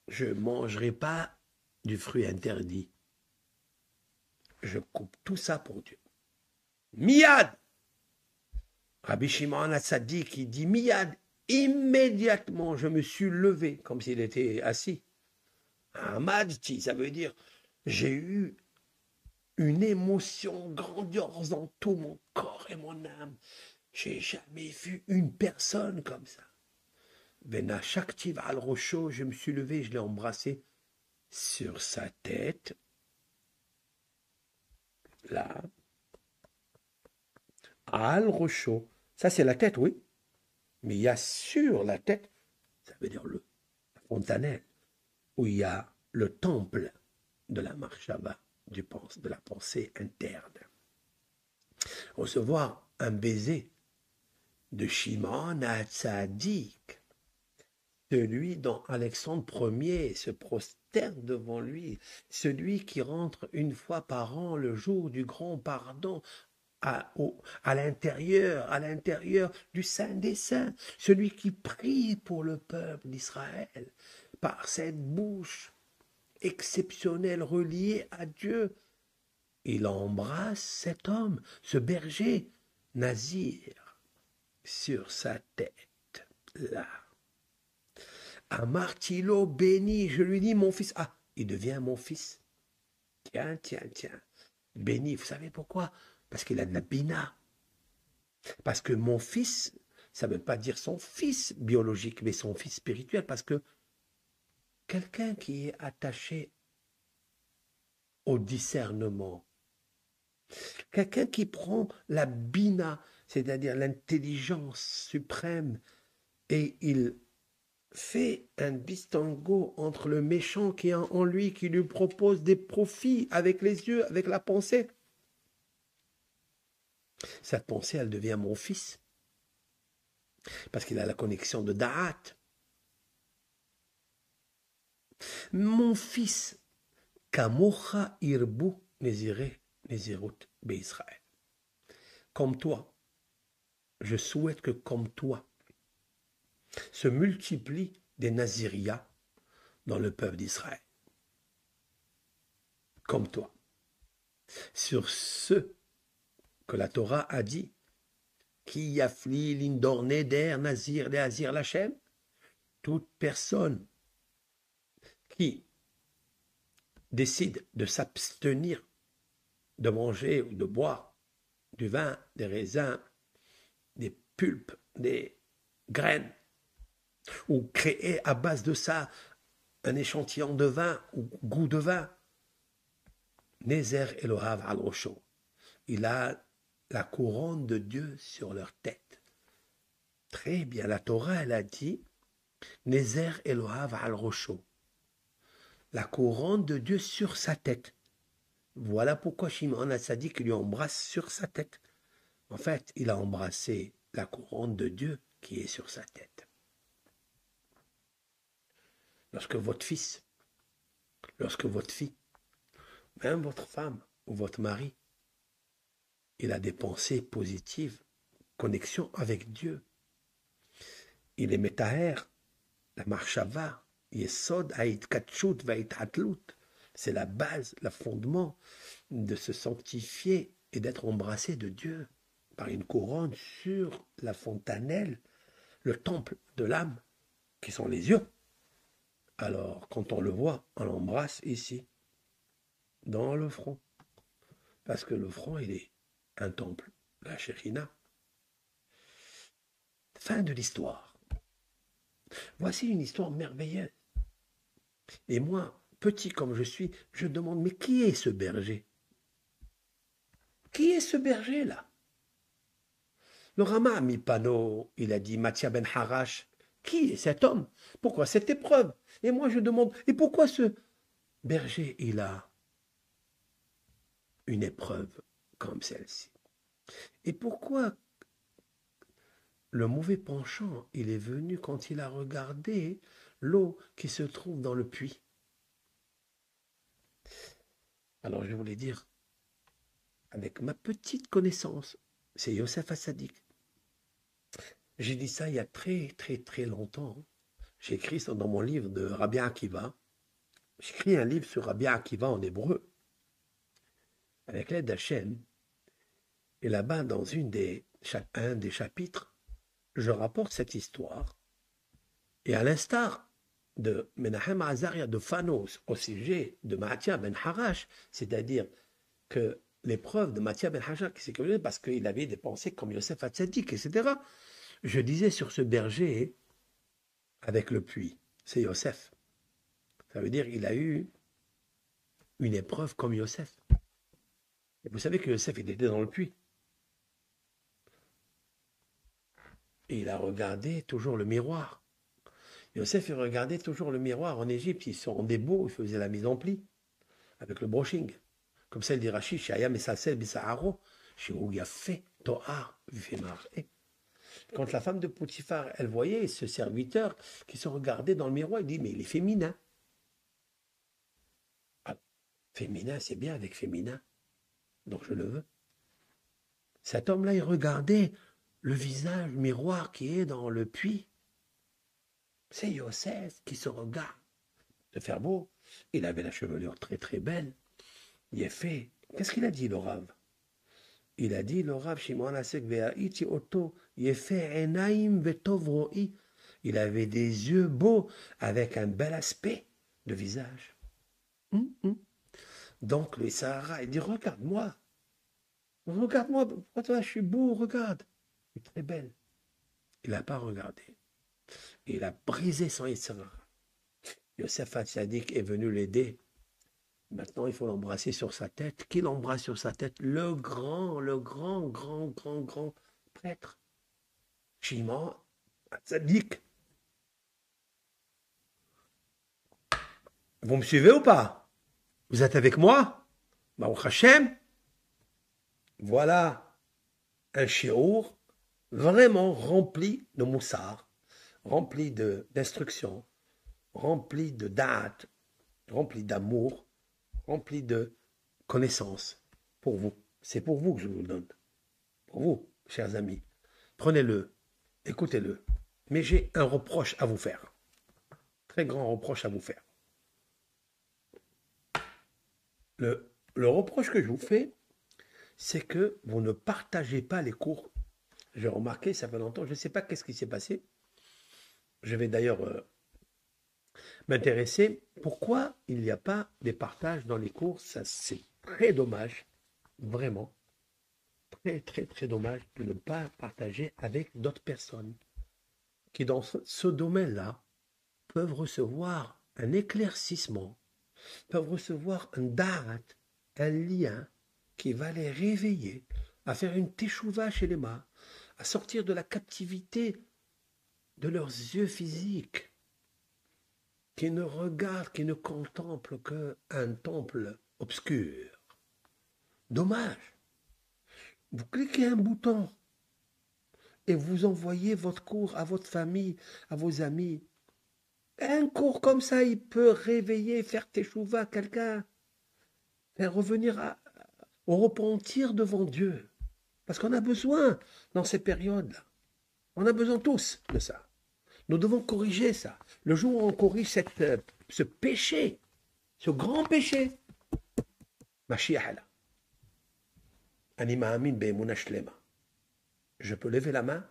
Je ne mangerai pas du fruit interdit. Je coupe tout ça pour Dieu. Miyad. Rabbi Shimon HaTzadik, il dit Miyad. Immédiatement, je me suis levé comme s'il était assis. Amadti, ça veut dire j'ai eu une émotion grandiose dans tout mon corps et mon âme. J'ai jamais vu une personne comme ça. Vena Shaktiv al Rocho, je me suis levé, je l'ai embrassé sur sa tête, là, al Rocho. Ça, c'est la tête, oui. Mais il y a sur la tête, ça veut dire la fontanelle, où il y a le temple de la marshava, de la pensée interne. Recevoir un baiser de Shimon HaTzadik, celui dont Alexandre Ier se prosterne devant lui, celui qui rentre une fois par an le jour du grand pardon à l'intérieur du Saint des Saints, celui qui prie pour le peuple d'Israël par cette bouche exceptionnelle reliée à Dieu. Il embrasse cet homme, ce berger, Nazir, sur sa tête, là. Amartilo béni, je lui dis mon fils. Ah, il devient mon fils. Tiens, béni, vous savez pourquoi? Parce qu'il a de la bina. Parce que mon fils, ça ne veut pas dire son fils biologique, mais son fils spirituel, parce que quelqu'un qui est attaché au discernement, quelqu'un qui prend la bina, c'est-à-dire l'intelligence suprême, et il fait un distinguo entre le méchant qui est en lui, qui lui propose des profits avec les yeux, avec la pensée. Cette pensée, elle devient mon fils, parce qu'il a la connexion de Da'at. Mon fils, Kamocha Irbu Nezirut Be'Israël. Comme toi, je souhaite que comme toi, se multiplient des Nazirias dans le peuple d'Israël. Comme toi. Sur ceux que la Torah a dit, Ki yafli lindor neder nazir le azir lachem, toute personne qui décide de s'abstenir de manger ou de boire du vin, des raisins, des pulpes, des graines, ou créer à base de ça un échantillon de vin ou goût de vin, Nezer Elohav al Rosho, il a la couronne de Dieu sur leur tête. Très bien, la Torah, elle a dit Nezer Elohav al Rosho, la couronne de Dieu sur sa tête. Voilà pourquoi Shimon HaTzadik lui embrasse sur sa tête. En fait, il a embrassé la couronne de Dieu qui est sur sa tête. Lorsque votre fils, lorsque votre fille, même votre femme ou votre mari, il a des pensées positives, connexion avec Dieu, il est metaher, la marshava, yesod ha'it katchut va'it hatlut, c'est la base, le fondement de se sanctifier et d'être embrassé de Dieu par une couronne sur la fontanelle, le temple de l'âme, qui sont les yeux. Alors, quand on le voit, on l'embrasse ici, dans le front. Parce que le front, il est un temple, la Shekhinah. Fin de l'histoire. Voici une histoire merveilleuse. Et moi, petit comme je suis, je demande, mais qui est ce berger? Qui est ce berger-là? Le Rama a mis panneau, il a dit Mathia ben Harash. Qui est cet homme? Pourquoi cette épreuve? Et moi je demande, et pourquoi ce berger, il a une épreuve comme celle-ci? Et pourquoi le mauvais penchant, il est venu quand il a regardé l'eau qui se trouve dans le puits? Alors je voulais dire, avec ma petite connaissance, c'est Yosef HaTzadik. J'ai dit ça il y a très longtemps. J'ai écrit ça dans mon livre de Rabbi Akiva. J'ai écrit un livre sur Rabbi Akiva en hébreu, avec l'aide d'Hachem. Et là-bas, dans un des chapitres, je rapporte cette histoire, et à l'instar de Menahem Azaria de Phanos au sujet de Maatya ben Harash, c'est-à-dire que l'épreuve de Maatya ben Harash qui s'est causée parce qu'il avait des pensées comme Yosef Hatzadik, etc. Je disais sur ce berger avec le puits, c'est Yosef. Ça veut dire qu'il a eu une épreuve comme Yosef. Et vous savez que Yosef il était dans le puits. Et il a regardé toujours le miroir. Yosef, il regardait toujours le miroir en Égypte. Ils se rendaient beaux, ils faisaient la mise en pli avec le brushing. Comme ça, il dit Rachid, Shaya Mesasel Bisaharo, Shiouyafe, Toar, Vifemar. Quand la femme de Potiphar, elle voyait ce serviteur qui se regardait dans le miroir, il dit mais il est féminin. Ah, féminin, c'est bien avec féminin. Donc je le veux. Cet homme-là, il regardait le visage miroir qui est dans le puits. C'est Yosef qui se regarde de faire beau. Il avait la chevelure très très belle. Il est fait. Qu'est-ce qu'il a dit, le Rav? Il a dit, le Rav Shimon Asek Ve'aiti Oto, Yefe Enaim Vetov Roi. Il avait des yeux beaux avec un bel aspect de visage. Donc le Sahara, il dit, regarde-moi. Regarde-moi, toi, je suis beau, regarde. Je suis très belle. Il n'a pas regardé. Il a brisé son Yitzhara. Yosef Hatzadik est venu l'aider. Maintenant, il faut l'embrasser sur sa tête. Qui l'embrasse sur sa tête? Le grand prêtre. Shimon Hatzadik. Vous me suivez ou pas? Vous êtes avec moi? Baruch Hashem. Voilà un shiur vraiment rempli de moussard, rempli d'instructions, rempli de da'at, rempli d'amour, rempli de connaissances pour vous. C'est pour vous que je vous le donne. Pour vous, chers amis. Prenez-le, écoutez-le. Mais j'ai un reproche à vous faire. Très grand reproche à vous faire. Le reproche que je vous fais, c'est que vous ne partagez pas les cours. J'ai remarqué, ça fait longtemps, je ne sais pas qu'est-ce qui s'est passé. Je vais d'ailleurs m'intéresser pourquoi il n'y a pas des partages dans les cours. Ça, c'est très dommage, vraiment. Très dommage de ne pas partager avec d'autres personnes qui, dans ce domaine-là, peuvent recevoir un éclaircissement, peuvent recevoir un darat, un lien qui va les réveiller, à faire une teshuva chez les mains, à sortir de la captivité de leurs yeux physiques, qui ne regardent, qui ne contemplent qu'un temple obscur. Dommage. Vous cliquez un bouton et vous envoyez votre cours à votre famille, à vos amis. Un cours comme ça, il peut réveiller, faire teshuva quelqu'un, faire revenir au repentir devant Dieu. Parce qu'on a besoin dans ces périodes-là. On a besoin tous de ça. Nous devons corriger ça. Le jour où on corrige ce péché, ce grand péché, Mashiach là. Anima amin be'emuna shlema. Je peux lever la main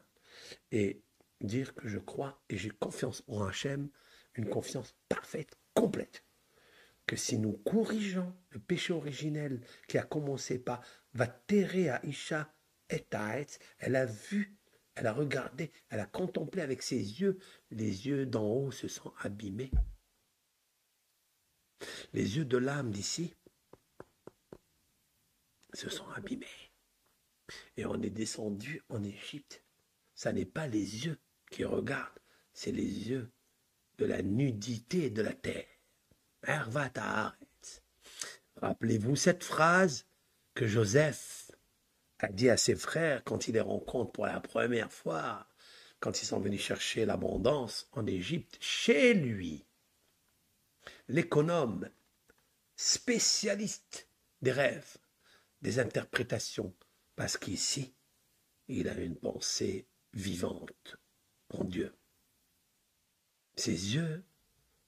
et dire que je crois et j'ai confiance en Hachem, une confiance parfaite, complète, que si nous corrigeons le péché originel qui a commencé par Vatere à Isha et Taetz, elle a vu, elle a regardé, elle a contemplé avec ses yeux, les yeux d'en haut se sont abîmés. Les yeux de l'âme d'ici se sont abîmés. Et on est descendu en Égypte. Ça n'est pas les yeux qui regardent, c'est les yeux de la nudité de la terre. Ervat haaretz. Rappelez-vous cette phrase que Joseph a dit à ses frères quand il les rencontre pour la première fois, quand ils sont venus chercher l'abondance en Égypte, chez lui. L'économe, spécialiste des rêves, des interprétations, parce qu'ici, il a une pensée vivante en Dieu. Ses yeux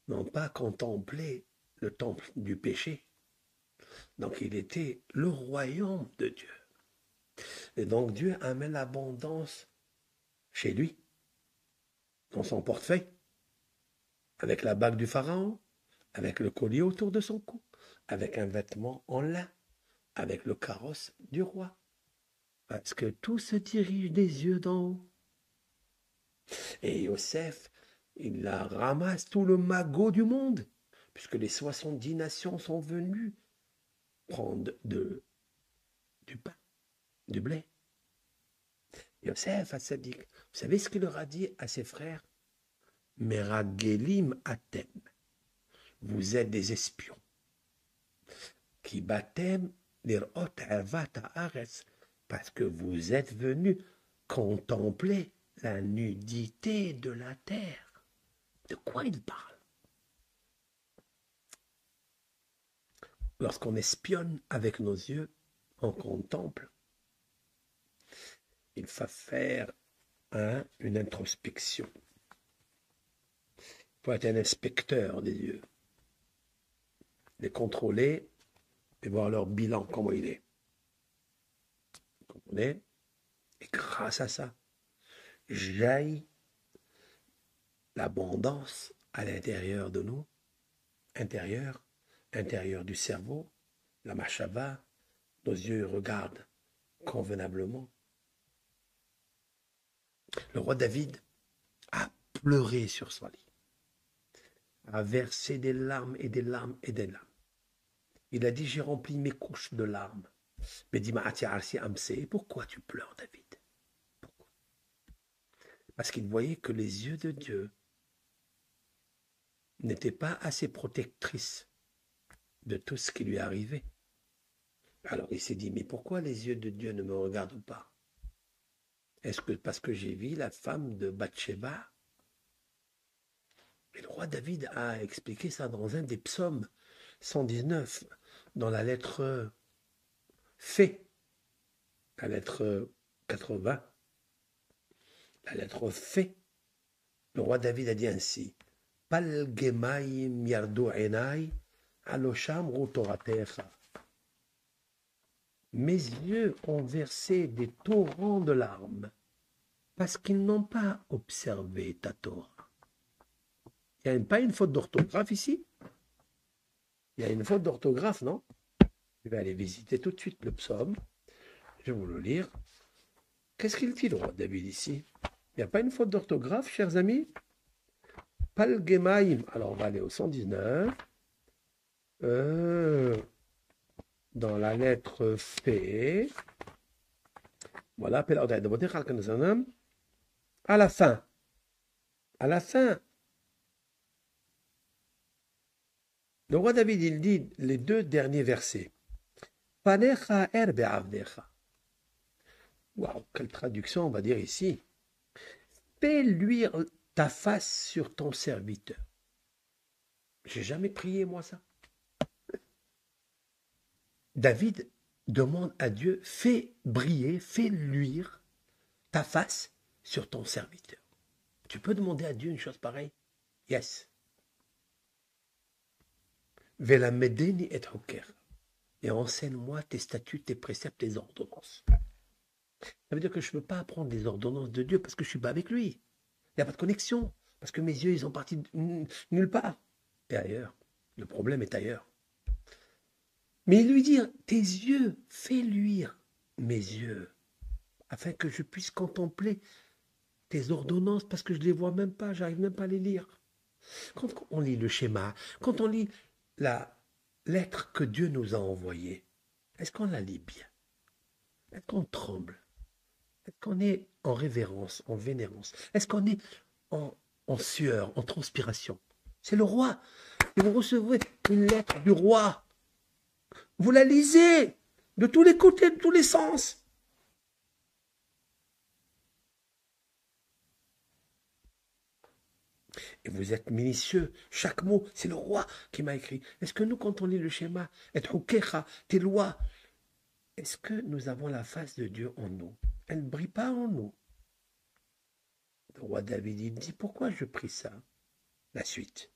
n'ont pas contemplé le temple du péché. Donc il était le royaume de Dieu. Et donc Dieu amène l'abondance chez lui. dans son portefeuille, avec la bague du pharaon, avec le collier autour de son cou, avec un vêtement en lin, avec le carrosse du roi. Parce que tout se dirige des yeux d'en haut. Et Yosef, il la ramasse tout le magot du monde, puisque les 70 nations sont venues prendre du pain, du blé. Yosef Hatzadik, vous savez ce qu'il leur a dit à ses frères? Meragelim atem, vous êtes des espions. Qui batem lirot ervat haaretz, parce que vous êtes venus contempler la nudité de la terre. De quoi il parle? Lorsqu'on espionne avec nos yeux, on contemple. Il faut faire une introspection. Il faut être un inspecteur des yeux. Les contrôler et voir leur bilan, comment il est. Vous comprenez? Et grâce à ça, jaillit l'abondance à l'intérieur de nous, intérieur du cerveau, la machava, nos yeux regardent convenablement. Le roi David a pleuré sur son lit, a versé des larmes et des larmes et des larmes. Il a dit, j'ai rempli mes couches de larmes. Mais dit, pourquoi tu pleures, David? Pourquoi? Parce qu'il voyait que les yeux de Dieu n'étaient pas assez protectrices de tout ce qui lui arrivait. Alors il s'est dit, mais pourquoi les yeux de Dieu ne me regardent pas? Est-ce que parce que j'ai vu la femme de Bathsheba? Et le roi David a expliqué ça dans un des psaumes 119, dans la lettre F, la lettre 80, la lettre F. Le roi David a dit ainsi, Pal gemaim yardu enai alosham rutoratecha. Mes yeux ont versé des torrents de larmes parce qu'ils n'ont pas observé ta Torah. Il n'y a pas une faute d'orthographe ici? Il y a une faute d'orthographe, non? Je vais aller visiter tout de suite le psaume. Je vais vous le lire. Qu'est-ce qu'il dit, le roi David, ici? Il n'y a pas une faute d'orthographe, chers amis? Pal gemaim. Alors, on va aller au 119. Dans la lettre F. Voilà, à la fin. À la fin. Le roi David, il dit les deux derniers versets. Panecha erbe avdecha. Waouh, quelle traduction on va dire ici. Fais luire ta face sur ton serviteur. J'ai jamais prié, moi, ça. David demande à Dieu, fais briller, fais luire ta face sur ton serviteur. Tu peux demander à Dieu une chose pareille? Yes. Vela medeni et hoker. Et enseigne-moi tes statuts, tes préceptes, tes ordonnances. Ça veut dire que je ne peux pas apprendre les ordonnances de Dieu parce que je ne suis pas avec lui. Il n'y a pas de connexion. Parce que mes yeux, ils sont partis nulle part. Et ailleurs. Le problème est ailleurs. Mais lui dire, tes yeux, fais luire mes yeux, afin que je puisse contempler tes ordonnances, parce que je ne les vois même pas, j'arrive même pas à les lire. Quand on lit le schéma, quand on lit la lettre que Dieu nous a envoyée, est-ce qu'on la lit bien? Est-ce qu'on tremble? Est-ce qu'on est en révérence, en vénérance? Est-ce qu'on est en sueur, en transpiration? C'est le roi. Et vous recevez une lettre du roi. Vous la lisez de tous les côtés, de tous les sens. Et vous êtes minutieux. Chaque mot, c'est le roi qui m'a écrit. Est-ce que nous, quand on lit le schéma, tes lois, est-ce que nous avons la face de Dieu en nous? Elle ne brille pas en nous. Le roi David, il dit, pourquoi je prie ça? La suite.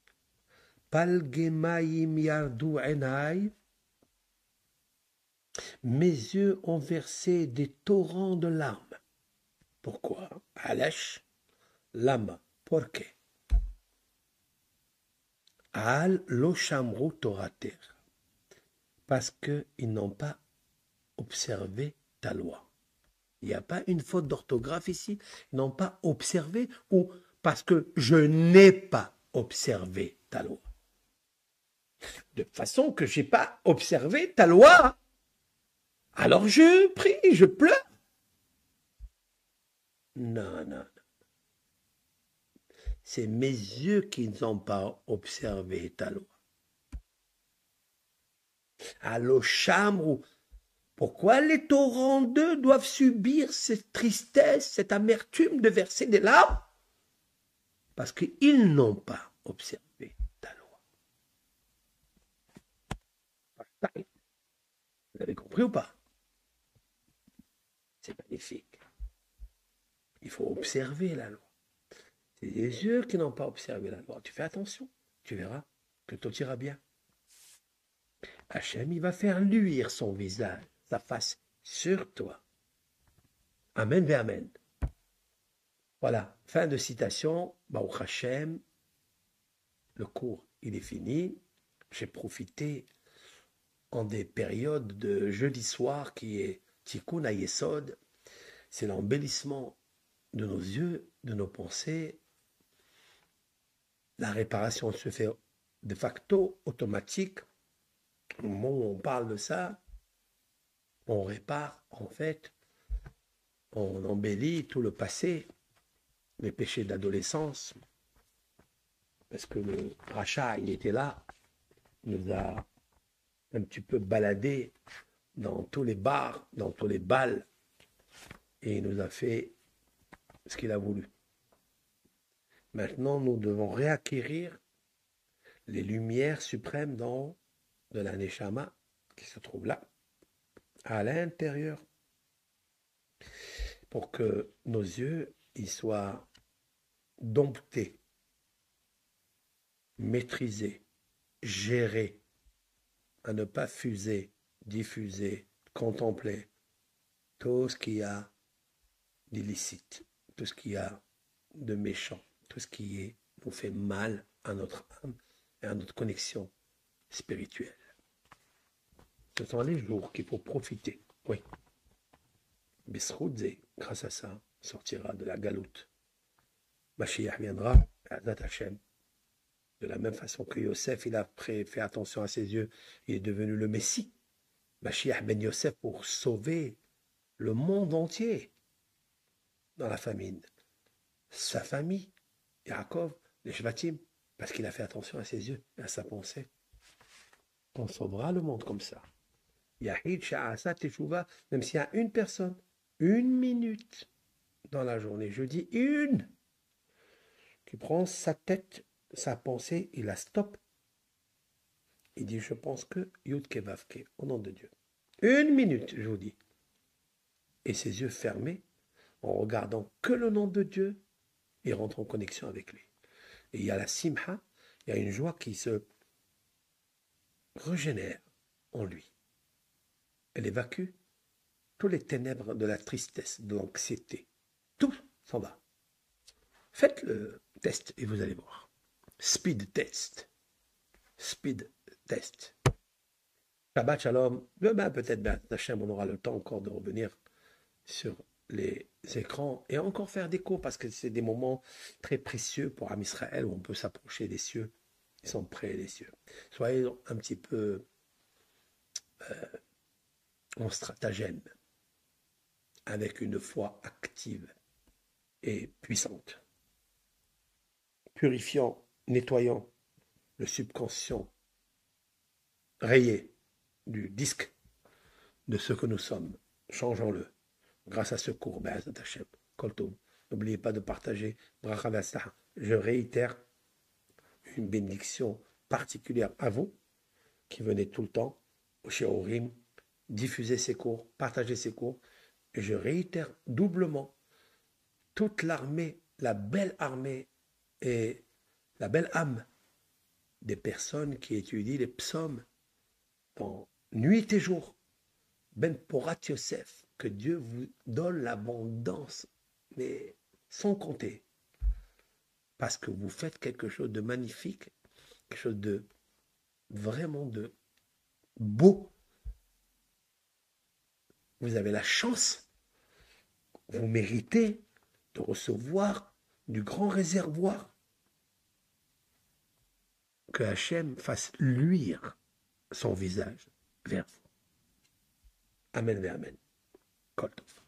Palgemaim yardu enai. Mes yeux ont versé des torrents de larmes. Pourquoi? Alash, lama. Pourquoi? Al lo shamru torater. Parce qu'ils n'ont pas observé ta loi. Il n'y a pas une faute d'orthographe ici. Ils n'ont pas observé ou parce que je n'ai pas observé ta loi. De façon que je n'ai pas observé ta loi. Alors je prie, je pleure. Non, non. C'est mes yeux qui n'ont pas observé ta loi. Alors, chambre, pourquoi les torrents d'eux doivent subir cette tristesse, cette amertume de verser des larmes? Parce qu'ils n'ont pas observé ta loi. Vous avez compris ou pas? C'est magnifique. Il faut observer la loi. C'est les yeux qui n'ont pas observé la loi. Tu fais attention, tu verras que tout ira bien. Hachem, il va faire luire son visage, sa face sur toi. Amen ve Amen. Voilà, fin de citation. Baruch Hachem, le cours, il est fini. J'ai profité en des périodes de jeudi soir qui est Tikkun HaYesod. C'est l'embellissement de nos yeux, de nos pensées. La réparation se fait de facto automatique. Au moment où on parle de ça, on répare, en fait, on embellit tout le passé, les péchés d'adolescence, parce que le rachat, il était là, il nous a un petit peu baladé dans tous les bars, dans tous les bals, et il nous a fait ce qu'il a voulu. Maintenant, nous devons réacquérir les lumières suprêmes d'en haut de la Neshama qui se trouve là, à l'intérieur, pour que nos yeux ils soient domptés, maîtrisés, gérés, à ne pas fuser, diffuser, contempler tout ce qu'il y a d'illicite, tout ce qu'il y a de méchant, tout ce qui nous fait mal à notre âme et à notre connexion spirituelle. Ce sont les jours qu'il faut profiter. Oui. Bisroudze, grâce à ça, sortira de la galoute. Mashiach viendra, Azat Hashem. De la même façon que Yosef, il a fait attention à ses yeux, il est devenu le Messie. Mashiach ben Yosef pour sauver le monde entier dans la famine. Sa famille, Yaakov, les Shvatim, parce qu'il a fait attention à ses yeux et à sa pensée. On sauvera le monde comme ça. Yahid Sha'asa Teshuva, même s'il y a une personne, une minute dans la journée, je dis une, qui prend sa tête, sa pensée, il la stoppe. Il dit, je pense que Yudke Vavke, au nom de Dieu. Une minute, je vous dis. Et ses yeux fermés, en regardant que le nom de Dieu, il rentre en connexion avec lui. Et il y a la simha, il y a une joie qui se régénère en lui. Elle évacue tous les ténèbres de la tristesse, de l'anxiété. Tout s'en va. Faites le test et vous allez voir. Speed test. Speed test. Shabbat Shalom. Demain, peut-être, Hachem, on aura le temps encore de revenir sur les écrans et encore faire des cours parce que c'est des moments très précieux pour Am Israël où on peut s'approcher des cieux. Ils sont près des cieux. Soyez un petit peu en stratagème, avec une foi active et puissante, purifiant, nettoyant le subconscient rayé du disque de ce que nous sommes. Changeons-le grâce à ce cours. N'oubliez pas de partager. Je réitère une bénédiction particulière à vous qui venez tout le temps au Shiurim, diffuser ces cours, partager ces cours. Et je réitère doublement toute l'armée, la belle armée et la belle âme des personnes qui étudient les psaumes dans nuit et jour. Ben Porat Yosef, que Dieu vous donne l'abondance, mais sans compter. parce que vous faites quelque chose de magnifique, quelque chose de vraiment de beau. Vous avez la chance, vous méritez de recevoir du grand réservoir que Hachem fasse luire son visage vers vous. Amen et Amen. Kol Tov.